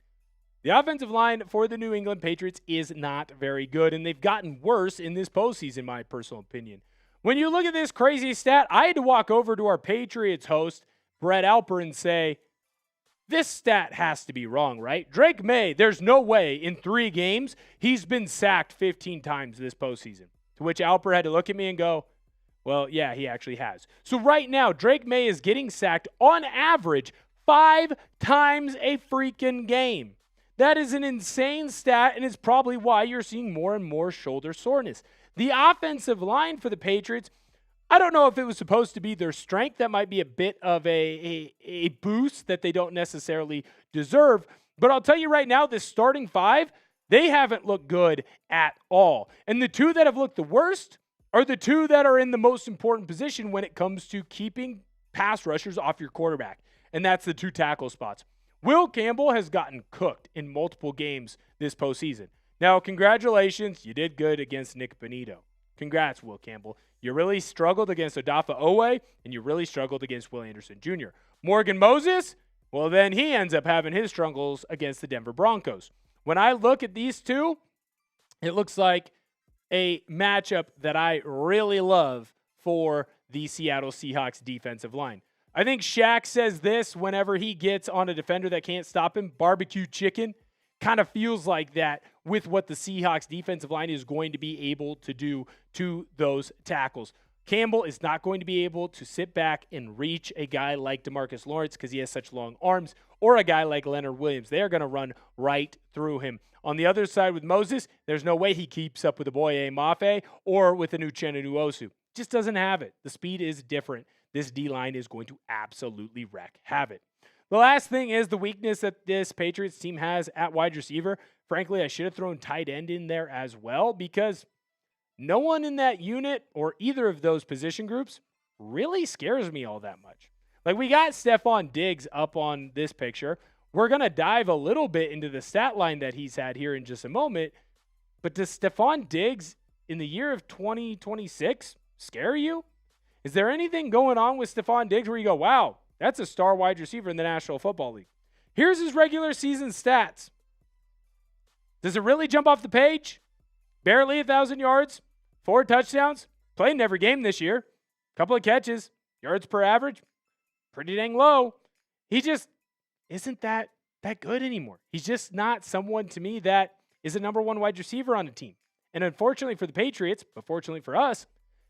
The offensive line for the New England Patriots is not very good, and they've gotten worse in this postseason, in my personal opinion. When you look at this crazy stat, I had to walk over to our Patriots host, Brett Alper, and say, this stat has to be wrong, right? Drake Maye, there's no way in 3 games he's been sacked 15 times this postseason. To which Alper had to look at me and go, well, yeah, he actually has. So right now, Drake Maye is getting sacked on average 5 times a freaking game. That is an insane stat, and it's probably why you're seeing more and more shoulder soreness. The offensive line for the Patriots, I don't know if it was supposed to be their strength. That might be a bit of a boost that they don't necessarily deserve. But I'll tell you right now, this starting 5, they haven't looked good at all. And the 2 that have looked the worst are the 2 that are in the most important position when it comes to keeping pass rushers off your quarterback. And that's the 2 tackle spots. Will Campbell has gotten cooked in multiple games this postseason. Now, congratulations. You did good against Nick Bonito. Congrats, Will Campbell. You really struggled against Odafe Oweh, and you really struggled against Will Anderson Jr. Morgan Moses, well, then he ends up having his struggles against the Denver Broncos. When I look at these 2, it looks like a matchup that I really love for the Seattle Seahawks defensive line. I think Shaq says this whenever he gets on a defender that can't stop him, barbecue chicken. Kind of feels like that with what the Seahawks defensive line is going to be able to do to those tackles. Campbell is not going to be able to sit back and reach a guy like DeMarcus Lawrence because he has such long arms, or a guy like Leonard Williams. They are going to run right through him. On the other side with Moses, there's no way he keeps up with a Boye Mafe or with a Uchenna Nwosu. Just doesn't have it. The speed is different. This D-line is going to absolutely wreak havoc. The last thing is the weakness that this Patriots team has at wide receiver. Frankly, I should have thrown tight end in there as well because no one in that unit or either of those position groups really scares me all that much. Like, we got Stephon Diggs up on this picture. We're going to dive a little bit into the stat line that he's had here in just a moment. But does Stephon Diggs in the year of 2026 scare you? Is there anything going on with Stephon Diggs where you go, wow, that's a star wide receiver in the National Football League? Here's his regular season stats. Does it really jump off the page? Barely 1,000 yards, 4 touchdowns, played in every game this year, couple of catches, yards per average, pretty dang low. He just isn't that good anymore. He's just not someone to me that is a number 1 wide receiver on the team. And unfortunately for the Patriots, but fortunately for us,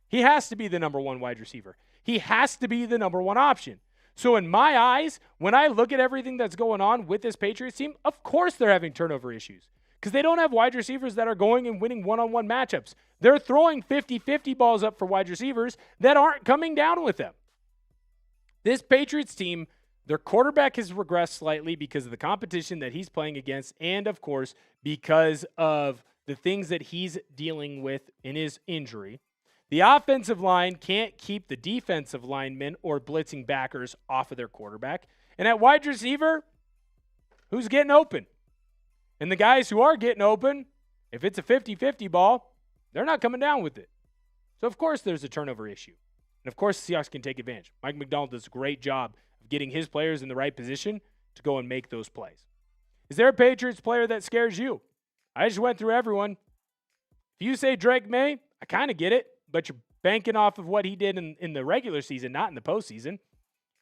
he has to be the number 1 wide receiver. He has to be the number 1 option. So in my eyes, when I look at everything that's going on with this Patriots team, of course they're having turnover issues. because they don't have wide receivers that are going and winning one-on-one matchups. They're throwing 50-50 balls up for wide receivers that aren't coming down with them. This Patriots team, their quarterback has regressed slightly because of the competition that he's playing against and, of course, because of the things that he's dealing with in his injury. The offensive line can't keep the defensive linemen or blitzing backers off of their quarterback. And at wide receiver, who's getting open? And the guys who are getting open, if it's a 50-50 ball, they're not coming down with it. So, of course, there's a turnover issue. And, of course, the Seahawks can take advantage. Mike Macdonald does a great job of getting his players in the right position to go and make those plays. Is there a Patriots player that scares you? I just went through everyone. If you say Drake Maye, I kind of get it, but you're banking off of what he did in the regular season, not in the postseason.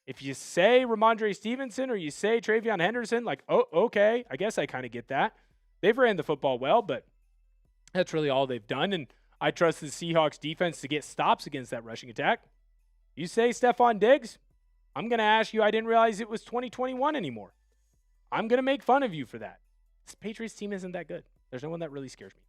If you say Ramondre Stevenson or you say Travion Henderson, like, oh, okay, I guess I kind of get that. They've ran the football well, but that's really all they've done, and I trust the Seahawks defense to get stops against that rushing attack. You say Stephon Diggs, I'm going to ask you, I didn't realize it was 2021 anymore. I'm going to make fun of you for that. This Patriots team isn't that good. There's no one that really scares me.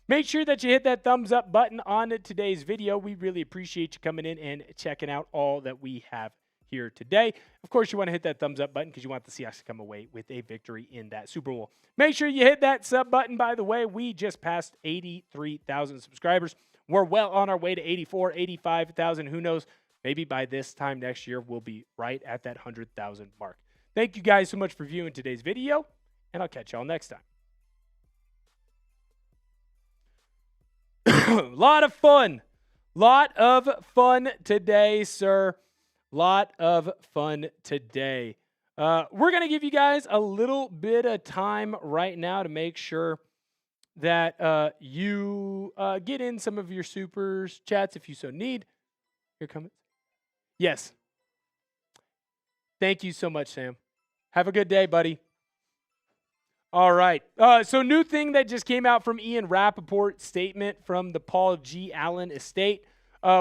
Make sure that you hit that thumbs up button on today's video. We really appreciate you coming in and checking out all that we have here today. Of course, you want to hit that thumbs up button because you want the Seahawks to come away with a victory in that Super Bowl. Make sure you hit that sub button. By the way, we just passed 83,000 subscribers. We're well on our way to 84, 85,000. Who knows? Maybe by this time next year, we'll be right at that 100,000 mark. Thank you guys so much for viewing today's video, and I'll catch y'all next time. Lot of fun today, sir. Lot of fun today. We're going to give you guys a little bit of time right now to make sure that you get in some of your super chats if you so need. Here comes. Yes. Thank you so much, Sam. Have a good day, buddy. All right. So new thing that just came out from Ian Rappaport's statement from the Paul G. Allen estate.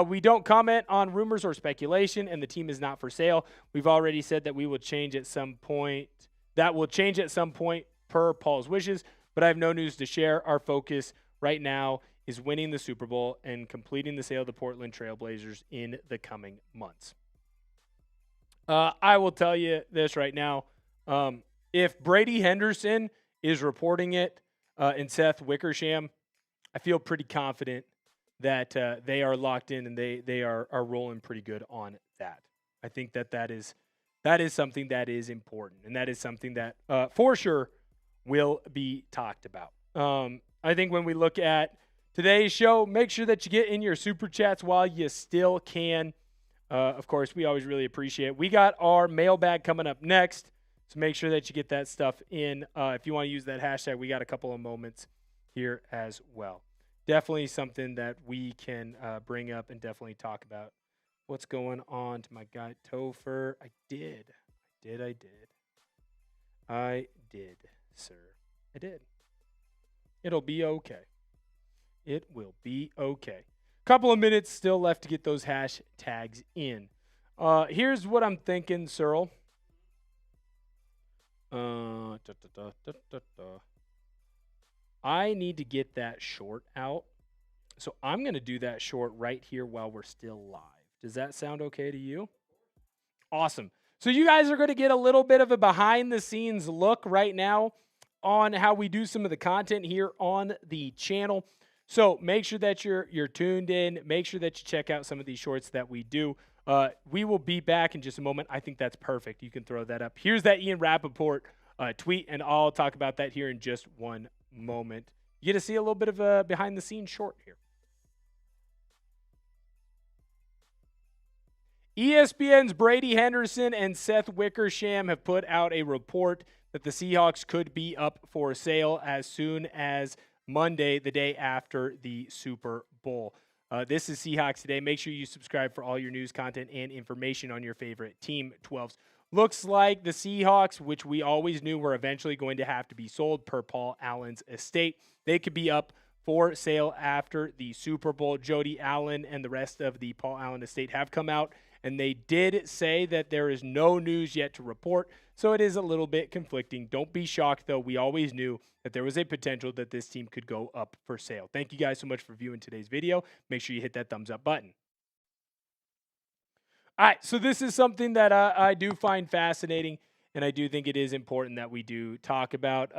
We don't comment on rumors or speculation, and the team is not for sale. We've already said that we will change at some point. That will change at some point per Paul's wishes, but I have no news to share. Our focus right now is winning the Super Bowl and completing the sale of the Portland Trail Blazers in the coming months. I will tell you this right now. If Brady Henderson is reporting it and Seth Wickersham, I feel pretty confident that they are locked in and they are rolling pretty good on that. I think that is something that is important, and that is something that for sure will be talked about. I think when we look at today's show, make sure that you get in your super chats while you still can. Of course, we always really appreciate it. We got our mailbag coming up next, so make sure that you get that stuff in. If you want to use that hashtag, we got a couple of moments here as well. Definitely something that we can bring up and definitely talk about. What's going on to my guy Topher? I did, sir. I did. It'll be okay. It will be okay. Couple of minutes still left to get those hashtags in. Here's what I'm thinking, Searle. I need to get that short out. So I'm going to do that short right here while we're still live. Does that sound okay to you? Awesome. So you guys are going to get a little bit of a behind-the-scenes look right now on how we do some of the content here on the channel. So make sure that you're tuned in. Make sure that you check out some of these shorts that we do. We will be back in just a moment. I think that's perfect. You can throw that up. Here's that Ian Rappaport tweet, and I'll talk about that here in just one moment. You get to see a little bit of a behind-the-scenes short here. ESPN's Brady Henderson and Seth Wickersham have put out a report that the Seahawks could be up for sale as soon as Monday, the day after the Super Bowl. This is Seahawks Today. Make sure you subscribe for all your news, content, and information on your favorite Team 12s. Looks like the Seahawks, which we always knew were eventually going to have to be sold per Paul Allen's estate, they could be up for sale after the Super Bowl. Jody Allen and the rest of the Paul Allen estate have come out and they did say that there is no news yet to report, so it is a little bit conflicting. Don't be shocked, though. We always knew that there was a potential that this team could go up for sale. Thank you guys so much for viewing today's video. Make sure you hit that thumbs up button. All right, so this is something that I do find fascinating, and I do think it is important that we do talk about.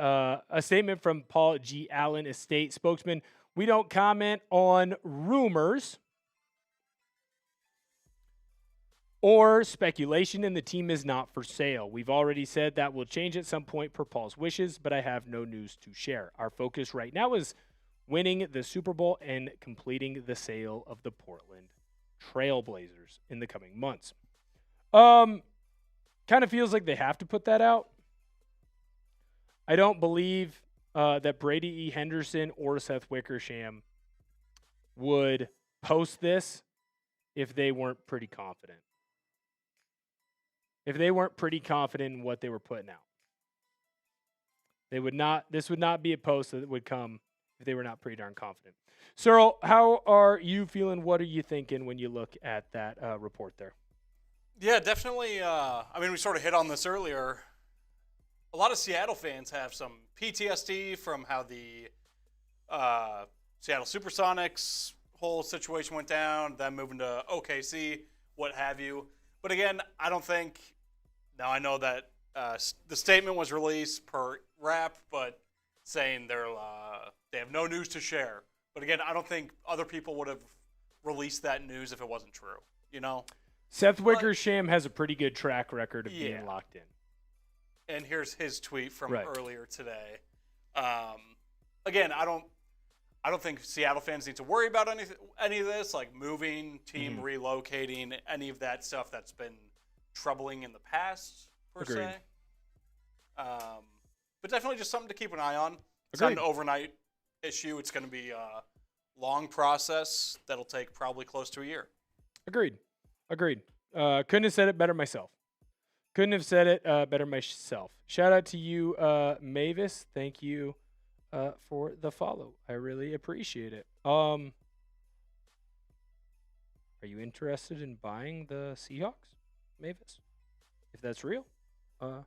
A statement from Paul G. Allen, estate spokesman. We don't comment on rumors or speculation, and the team is not for sale. We've already said that will change at some point per Paul's wishes, but I have no news to share. Our focus right now is winning the Super Bowl and completing the sale of the Portland Trailblazers in the coming months. Kind of feels like they have to put that out. I don't believe that Brady E. Henderson or Seth Wickersham would post this if they weren't pretty confident. If they weren't pretty confident in what they were putting out. They would not. This would not be a post that would come if they were not pretty darn confident. Cyril, how are you feeling? What are you thinking when you look at that report there? Yeah, definitely. I mean, we sort of hit on this earlier. A lot of Seattle fans have some PTSD from how the Seattle Supersonics whole situation went down, them moving to OKC, what have you. But again, I don't think – now I know that the statement was released per rap, but saying they have no news to share. But again, I don't think other people would have released that news if it wasn't true, you know? Seth Wickersham has a pretty good track record of being locked in. And here's his tweet from earlier today. Again, I don't think Seattle fans need to worry about any of this, like moving, team relocating, any of that stuff that's been troubling in the past, per se. But definitely just something to keep an eye on. It's not an overnight issue. It's going to be a long process that'll take probably close to a year. Agreed. Couldn't have said it better myself. Shout out to you, Mavis. Thank you for the follow. I really appreciate it. Are you interested in buying the Seahawks, Mavis? If that's real, hope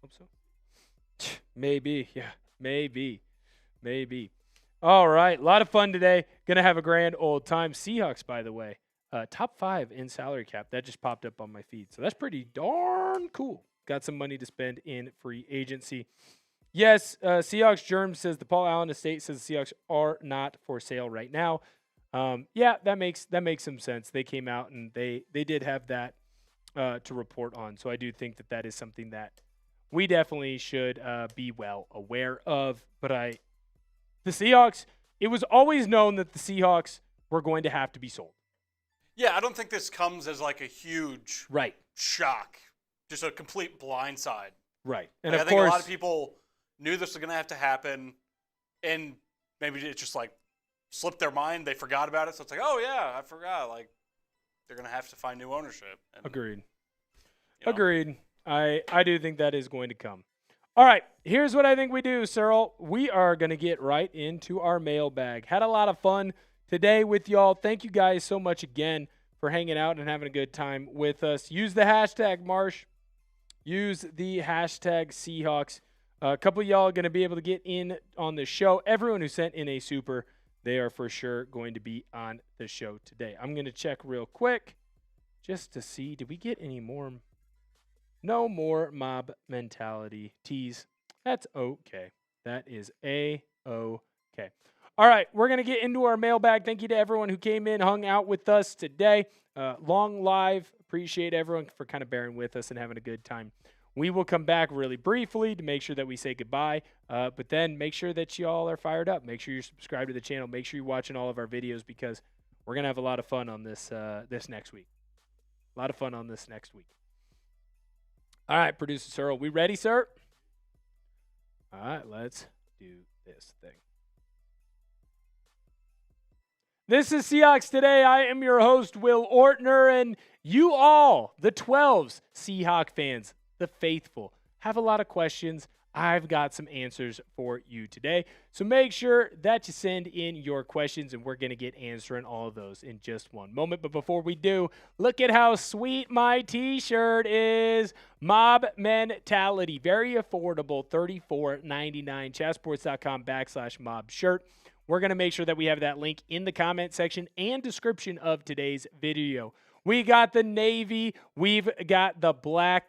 so. Maybe. All right, a lot of fun today. Gonna have a grand old time. Seahawks, by the way, top 5 in salary cap. That just popped up on my feed, so that's pretty darn cool. Got some money to spend in free agency. Yes, Seahawks Germ says the Paul Allen estate says the Seahawks are not for sale right now. Yeah, that makes some sense. They came out and they did have that to report on. So I do think that is something that we definitely should be well aware of. But the Seahawks, it was always known that the Seahawks were going to have to be sold. Yeah, I don't think this comes as like a huge shock, just a complete blindside. Right. And like, I think a lot of people knew this was going to have to happen, and maybe it just like slipped their mind. They forgot about it. So it's like, oh, yeah, I forgot. Like, they're going to have to find new ownership. And, Agreed. You know. Agreed. I do think that is going to come. All right, here's what I think we do, Cyril. We are going to get right into our mailbag. Had a lot of fun today with y'all. Thank you guys so much again for hanging out and having a good time with us. Use the hashtag Marsh. Use the hashtag Seahawks. A couple of y'all are going to be able to get in on the show. Everyone who sent in a super, they are for sure going to be on the show today. I'm going to check real quick just to see, did we get any more? No more mob mentality teas. That's okay. That is A-okay. All right, we're going to get into our mailbag. Thank you to everyone who came in, hung out with us today. Long live. Appreciate everyone for kind of bearing with us and having a good time. We will come back really briefly to make sure that we say goodbye, but then make sure that y'all are fired up. Make sure you're subscribed to the channel. Make sure you're watching all of our videos because we're going to have a lot of fun on this this next week. A lot of fun on this next week. All right, Producer Cyril, we ready, sir? All right, let's do this thing. This is Seahawks Today. I am your host, Will Ortner, and you all, the 12s, Seahawk fans, the faithful, have a lot of questions. I've got some answers for you today. So make sure that you send in your questions, and we're going to get answering all of those in just one moment. But before we do, look at how sweet my t-shirt is. Mob Mentality. Very affordable, $34.99. Chatsports.com/mob shirt. We're going to make sure that we have that link in the comment section and description of today's video. We got the navy. We've got the black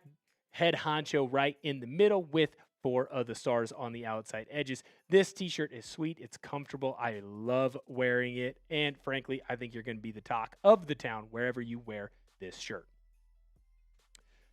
head honcho right in the middle with 4 of the stars on the outside edges. This t-shirt is sweet. It's comfortable. I love wearing it. And frankly, I think you're going to be the talk of the town wherever you wear this shirt.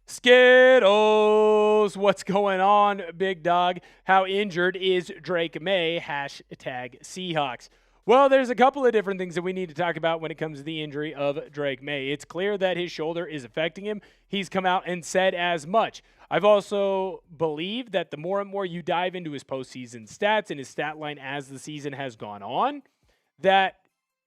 Skittles, what's going on, big dog? How injured is Drake Maye? #Seahawks. Well, there's a couple of different things that we need to talk about when it comes to the injury of Drake Maye. It's clear that his shoulder is affecting him. He's come out and said as much. I've also believed that the more and more you dive into his postseason stats and his stat line as the season has gone on, that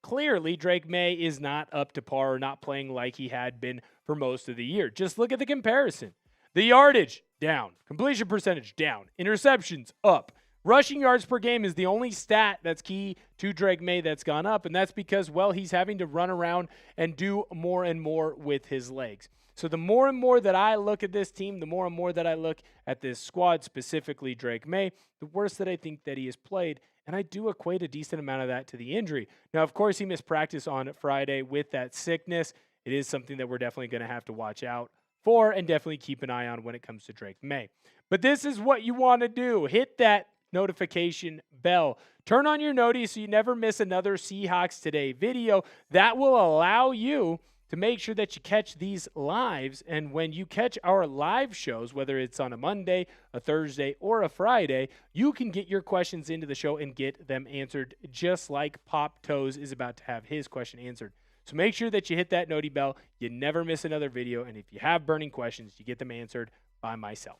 clearly Drake Maye is not up to par or not playing like he had been for most of the year. Just look at the comparison. The yardage, down. Completion percentage, down. Interceptions, up. Rushing yards per game is the only stat that's key to Drake Maye that's gone up, and that's because, well, he's having to run around and do more and more with his legs. So the more and more that I look at this team, the more and more that I look at this squad, specifically Drake Maye, the worse that I think that he has played, and I do equate a decent amount of that to the injury. Now, of course, he missed practice on Friday with that sickness. It is something that we're definitely going to have to watch out for and definitely keep an eye on when it comes to Drake Maye. But this is what you want to do. Hit that notification bell. Turn on your noties so you never miss another Seahawks Today video. That will allow you to make sure that you catch these lives. And when you catch our live shows, whether it's on a Monday, a Thursday, or a Friday, you can get your questions into the show and get them answered, just like Pop Toes is about to have his question answered. So make sure that you hit that noti bell. You never miss another video. And if you have burning questions, you get them answered by myself.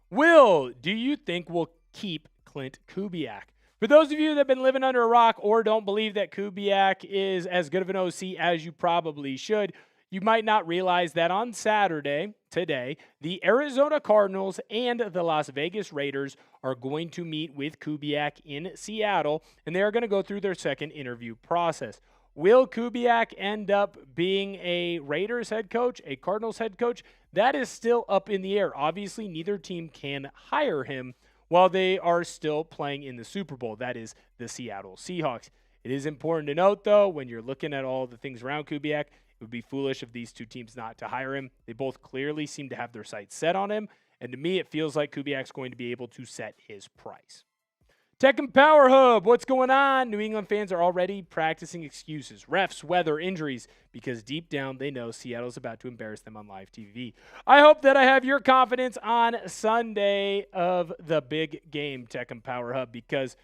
Will, do you think we'll keep Clint Kubiak? For those of you that have been living under a rock or don't believe that Kubiak is as good of an OC as you probably should, you might not realize that on Saturday, today, the Arizona Cardinals and the Las Vegas Raiders are going to meet with Kubiak in Seattle, and they are going to go through their second interview process. Will Kubiak end up being a Raiders head coach, a Cardinals head coach? That is still up in the air. Obviously, neither team can hire him while they are still playing in the Super Bowl. That is the Seattle Seahawks. It is important to note, though, when you're looking at all the things around Kubiak, it would be foolish of these two teams not to hire him. They both clearly seem to have their sights set on him, and to me, it feels like Kubiak's going to be able to set his price. Tech and Power Hub, what's going on? New England fans are already practicing excuses, refs, weather, injuries, because deep down they know Seattle's about to embarrass them on live TV. I hope that I have your confidence on Sunday of the big game, Tech and Power Hub, because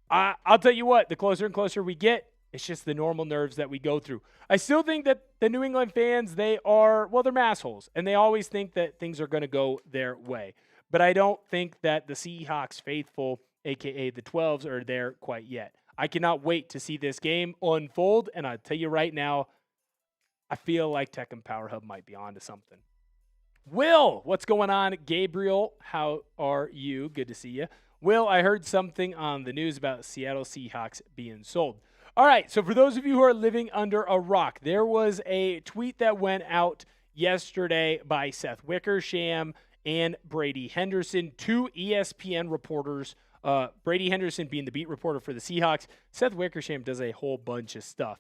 I'll tell you what, the closer and closer we get, it's just the normal nerves that we go through. I still think that the New England fans, they're massholes, and they always think that things are going to go their way. But I don't think that the Seahawks faithful, a.k.a. the 12s, are there quite yet. I cannot wait to see this game unfold, and I'll tell you right now, I feel like Tech and Power Hub might be on to something. Will, what's going on? Gabriel, how are you? Good to see you. Will, I heard something on the news about Seattle Seahawks being sold. All right, so for those of you who are living under a rock, there was a tweet that went out yesterday by Seth Wickersham and Brady Henderson, two ESPN reporters. Brady Henderson being the beat reporter for the Seahawks. Seth Wickersham does a whole bunch of stuff.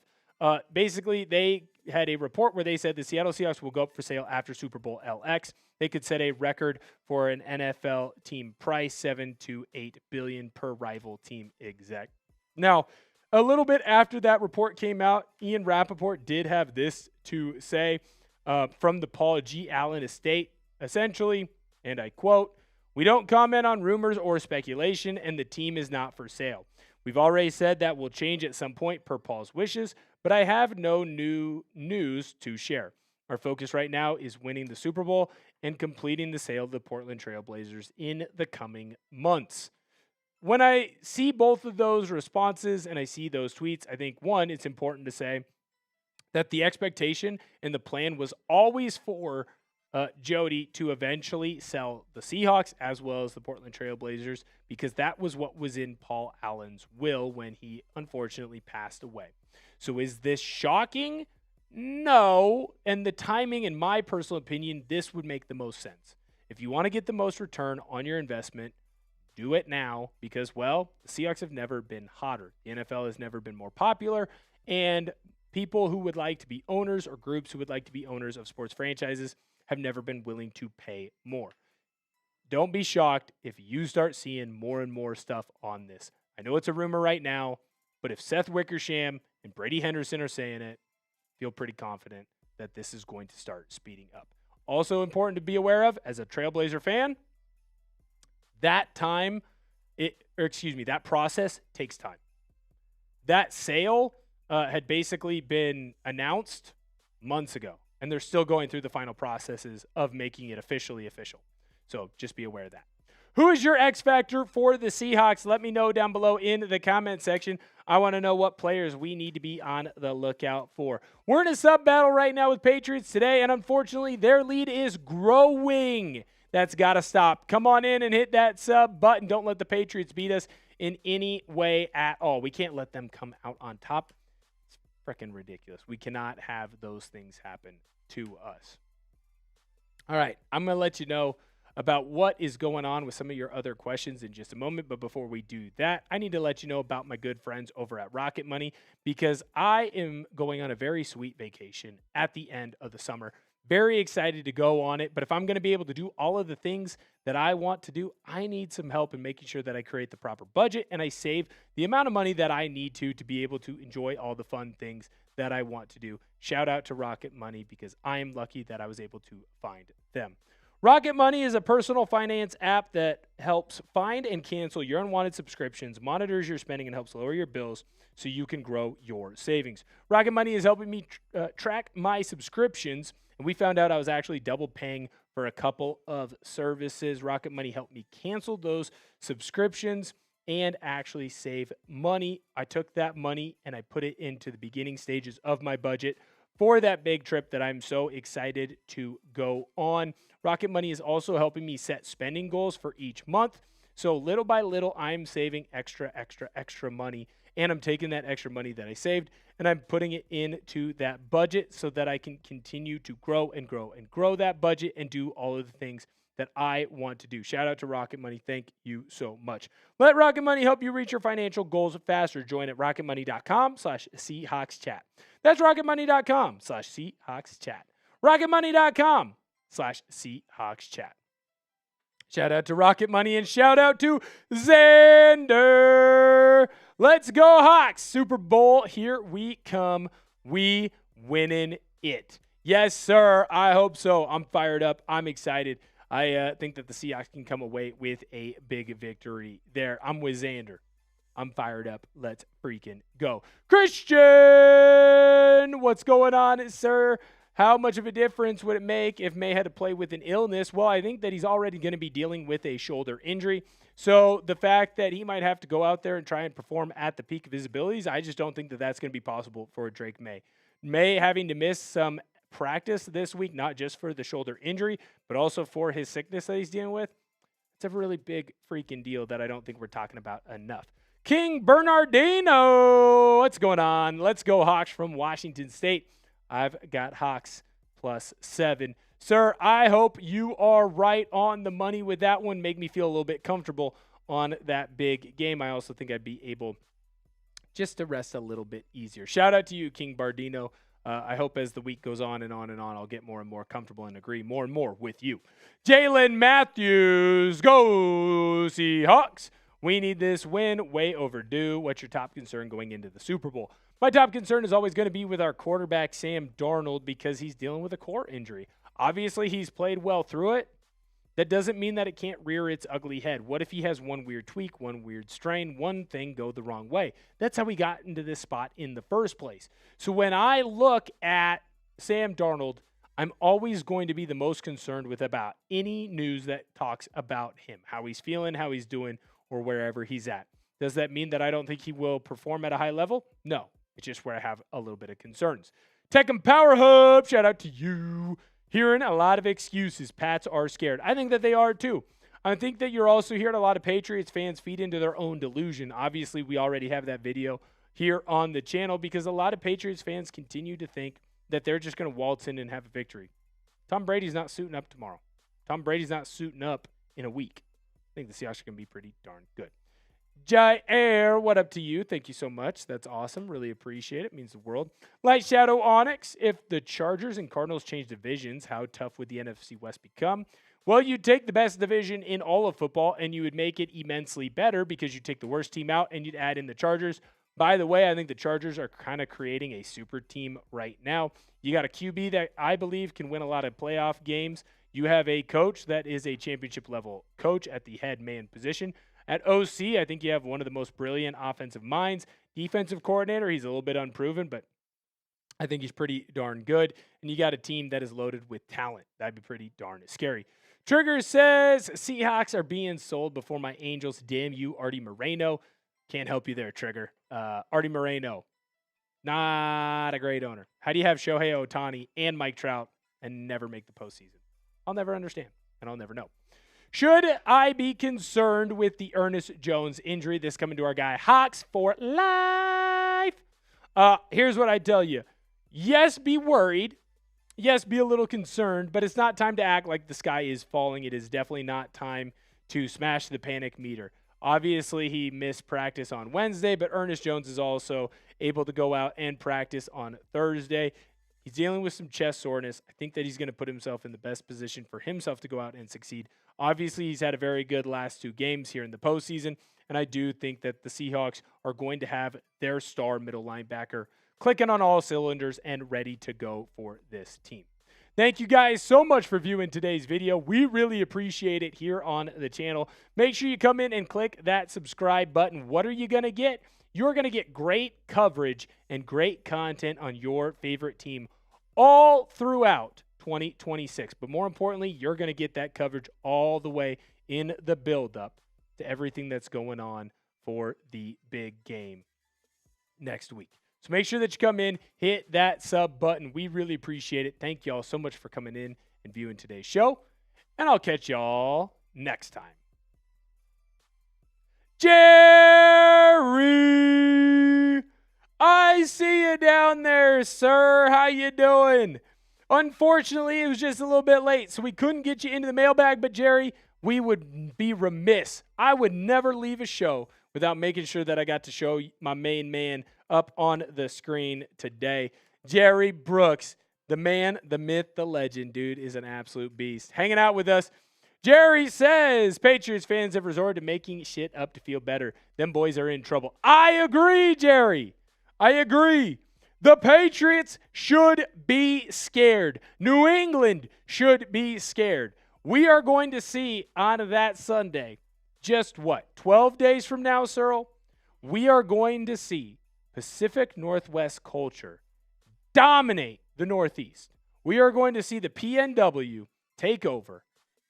Basically, they had a report where they said the Seattle Seahawks will go up for sale after Super Bowl LX. They could set a record for an NFL team price, $7 to $8 billion per rival team exec. Now, a little bit after that report came out, Ian Rappaport did have this to say from the Paul G. Allen estate, essentially, and I quote, "We don't comment on rumors or speculation, and the team is not for sale. We've already said that will change at some point per Paul's wishes, but I have no new news to share. Our focus right now is winning the Super Bowl and completing the sale of the Portland Trail Blazers in the coming months." When I see both of those responses and I see those tweets, I think, one, it's important to say that the expectation and the plan was always for Jody to eventually sell the Seahawks as well as the Portland Trail Blazers, because that was what was in Paul Allen's will when he unfortunately passed away. So is this shocking? No. And the timing, in my personal opinion, this would make the most sense. If you want to get the most return on your investment, do it now, because, well, the Seahawks have never been hotter. The NFL has never been more popular, and people who would like to be owners, or groups who would like to be owners of sports franchises, have never been willing to pay more. Don't be shocked if you start seeing more and more stuff on this. I know it's a rumor right now, but if Seth Wickersham and Brady Henderson are saying it, feel pretty confident that this is going to start speeding up. Also important to be aware of as a Trailblazer fan, that process takes time. That sale had basically been announced months ago, and they're still going through the final processes of making it officially official. So just be aware of that. Who is your X factor for the Seahawks? Let me know down below in the comment section. I want to know what players we need to be on the lookout for. We're in a sub battle right now with Patriots today, and unfortunately their lead is growing. That's got to stop. Come on in and hit that sub button. Don't let the Patriots beat us in any way at all. We can't let them come out on top. It's freaking ridiculous. We cannot have those things happen to us. All right, I'm going to let you know about what is going on with some of your other questions in just a moment. But before we do that, I need to let you know about my good friends over at Rocket Money, because I am going on a very sweet vacation at the end of the summer. Very excited to go on it. But if I'm going to be able to do all of the things that I want to do, I need some help in making sure that I create the proper budget and I save the amount of money that I need to be able to enjoy all the fun things that I want to do. Shout out to Rocket Money, because I am lucky that I was able to find them. Rocket Money is a personal finance app that helps find and cancel your unwanted subscriptions, monitors your spending, and helps lower your bills so you can grow your savings. Rocket Money is helping me track my subscriptions, and we found out I was actually double paying for a couple of services. Rocket Money helped me cancel those subscriptions and actually save money. I took that money and I put it into the beginning stages of my budget for that big trip that I'm so excited to go on. Rocket Money is also helping me set spending goals for each month. So little by little, I'm saving extra money. And I'm taking that extra money that I saved and I'm putting it into that budget so that I can continue to grow and grow and grow that budget and do all of the things that I want to do. Shout out to Rocket Money. Thank you so much. Let Rocket Money help you reach your financial goals faster. Join at rocketmoney.com/SeahawksChat. That's rocketmoney.com/SeahawksChat. rocketmoney.com/SeahawksChat. Shout out to Rocket Money and shout out to Xander. Let's go Hawks. Super Bowl, here we come. We winning it. Yes, sir. I hope so. I'm fired up. I'm excited. I think that the Seahawks can come away with a big victory there. I'm with Xander. I'm fired up. Let's freaking go. Christian, what's going on, sir? How much of a difference would it make if Maye had to play with an illness? Well, I think that he's already going to be dealing with a shoulder injury. So the fact that he might have to go out there and try and perform at the peak of his abilities, I just don't think that that's going to be possible for Drake Maye. Maye having to miss some practice this week, not just for the shoulder injury, but also for his sickness that he's dealing with. It's a really big freaking deal that I don't think we're talking about enough. King Bernardino, what's going on? Let's go Hawks from Washington State. I've got Hawks +7. Sir, I hope you are right on the money with that one. Make me feel a little bit comfortable on that big game. I also think I'd be able just to rest a little bit easier. Shout out to you, King Bardino. I hope as the week goes on and on and on, I'll get more and more comfortable and agree more and more with you. Jalen Matthews, go Seahawks. We need this win, way overdue. What's your top concern going into the Super Bowl? My top concern is always going to be with our quarterback, Sam Darnold, because he's dealing with a core injury. Obviously, he's played well through it. That doesn't mean that it can't rear its ugly head. What if he has one weird tweak, one weird strain, one thing go the wrong way? That's how we got into this spot in the first place. So when I look at Sam Darnold, I'm always going to be the most concerned with about any news that talks about him, how he's feeling, how he's doing, or wherever he's at. Does that mean that I don't think he will perform at a high level? No. It's just where I have a little bit of concerns. Tech and Power Hub, shout out to you. Hearing a lot of excuses. Pats are scared. I think that they are too. I think that you're also hearing a lot of Patriots fans feed into their own delusion. Obviously, we already have that video here on the channel because a lot of Patriots fans continue to think that they're just going to waltz in and have a victory. Tom Brady's not suiting up tomorrow. Tom Brady's not suiting up in a week. I think the Seahawks are going to be pretty darn good. Jair, what up to you? Thank you so much. That's awesome. Really appreciate it. Means the world. Light Shadow Onyx, if the Chargers and Cardinals change divisions, how tough would the NFC West become? Well, you'd take the best division in all of football, and you would make it immensely better because you take the worst team out and you'd add in the Chargers. By the way, I think the Chargers are kind of creating a super team right now. You got a QB that I believe can win a lot of playoff games. You have a coach that is a championship-level coach at the head man position. At OC, I think you have one of the most brilliant offensive minds. Defensive coordinator, he's a little bit unproven, but I think he's pretty darn good. And you got a team that is loaded with talent. That'd be pretty darn scary. Trigger says, Seahawks are being sold before my Angels. Damn you, Artie Moreno. Can't help you there, Trigger. Artie Moreno, not a great owner. How do you have Shohei Ohtani and Mike Trout and never make the postseason? I'll never understand, and I'll never know. Should I be concerned with the Ernest Jones injury? This coming to our guy, Hawks for life. Here's what I tell you. Yes, be worried. Yes, be a little concerned, but it's not time to act like the sky is falling. It is definitely not time to smash the panic meter. Obviously, he missed practice on Wednesday, but Ernest Jones is also able to go out and practice on Thursday. He's dealing with some chest soreness. I think that he's going to put himself in the best position for himself to go out and succeed. Obviously, he's had a very good last 2 games here in the postseason, and I do think that the Seahawks are going to have their star middle linebacker clicking on all cylinders and ready to go for this team. Thank you guys so much for viewing today's video. We really appreciate it here on the channel. Make sure you come in and click that subscribe button. What are you going to get? You're going to get great coverage and great content on your favorite team all throughout 2026. But more importantly, you're going to get that coverage all the way in the build-up to everything that's going on for the big game next week. So make sure that you come in, hit that sub button. We really appreciate it. Thank you all so much for coming in and viewing today's show. And I'll catch y'all next time. Jerry, I see you down there, sir. How you doing? Unfortunately, it was just a little bit late, so we couldn't get you into the mailbag. But, Jerry, we would be remiss. I would never leave a show without making sure that I got to show my main man up on the screen today. Jerry Brooks, the man, the myth, the legend, dude, is an absolute beast. Hanging out with us. Jerry says, Patriots fans have resorted to making shit up to feel better. Them boys are in trouble. I agree, Jerry. I agree. The Patriots should be scared. New England should be scared. We are going to see on that Sunday, just what, 12 days from now, Searle? We are going to see Pacific Northwest culture dominate the Northeast. We are going to see the PNW take over.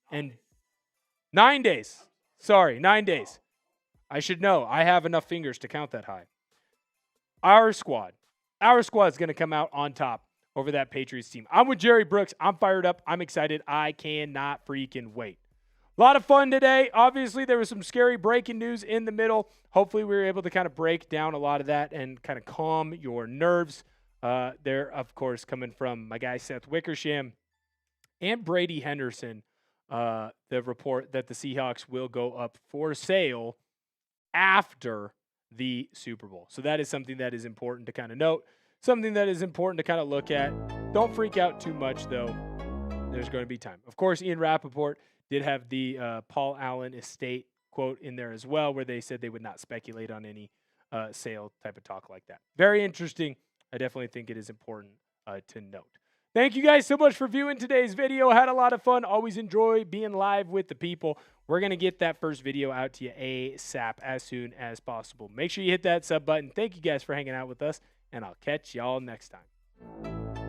And 9 days. Sorry, 9 days. I should know. I have enough fingers to count that high. Our squad is going to come out on top over that Patriots team. I'm with Jerry Brooks. I'm fired up. I'm excited. I cannot freaking wait. A lot of fun today. Obviously, there was some scary breaking news in the middle. Hopefully, we were able to kind of break down a lot of that and kind of calm your nerves. They're, of course, coming from my guy Seth Wickersham and Brady Henderson. The report that the Seahawks will go up for sale after the Super Bowl. So that is something that is important to kind of note. Something that is important to kind of look at. Don't freak out too much, though. There's going to be time. Of course, Ian Rappaport did have the Paul Allen estate quote in there as well, where they said they would not speculate on any sale type of talk like that. Very interesting. I definitely think it is important to note. Thank you guys so much for viewing today's video. Had a lot of fun. Always enjoy being live with the people. We're going to get that first video out to you ASAP as soon as possible. Make sure you hit that sub button. Thank you guys for hanging out with us, and I'll catch y'all next time.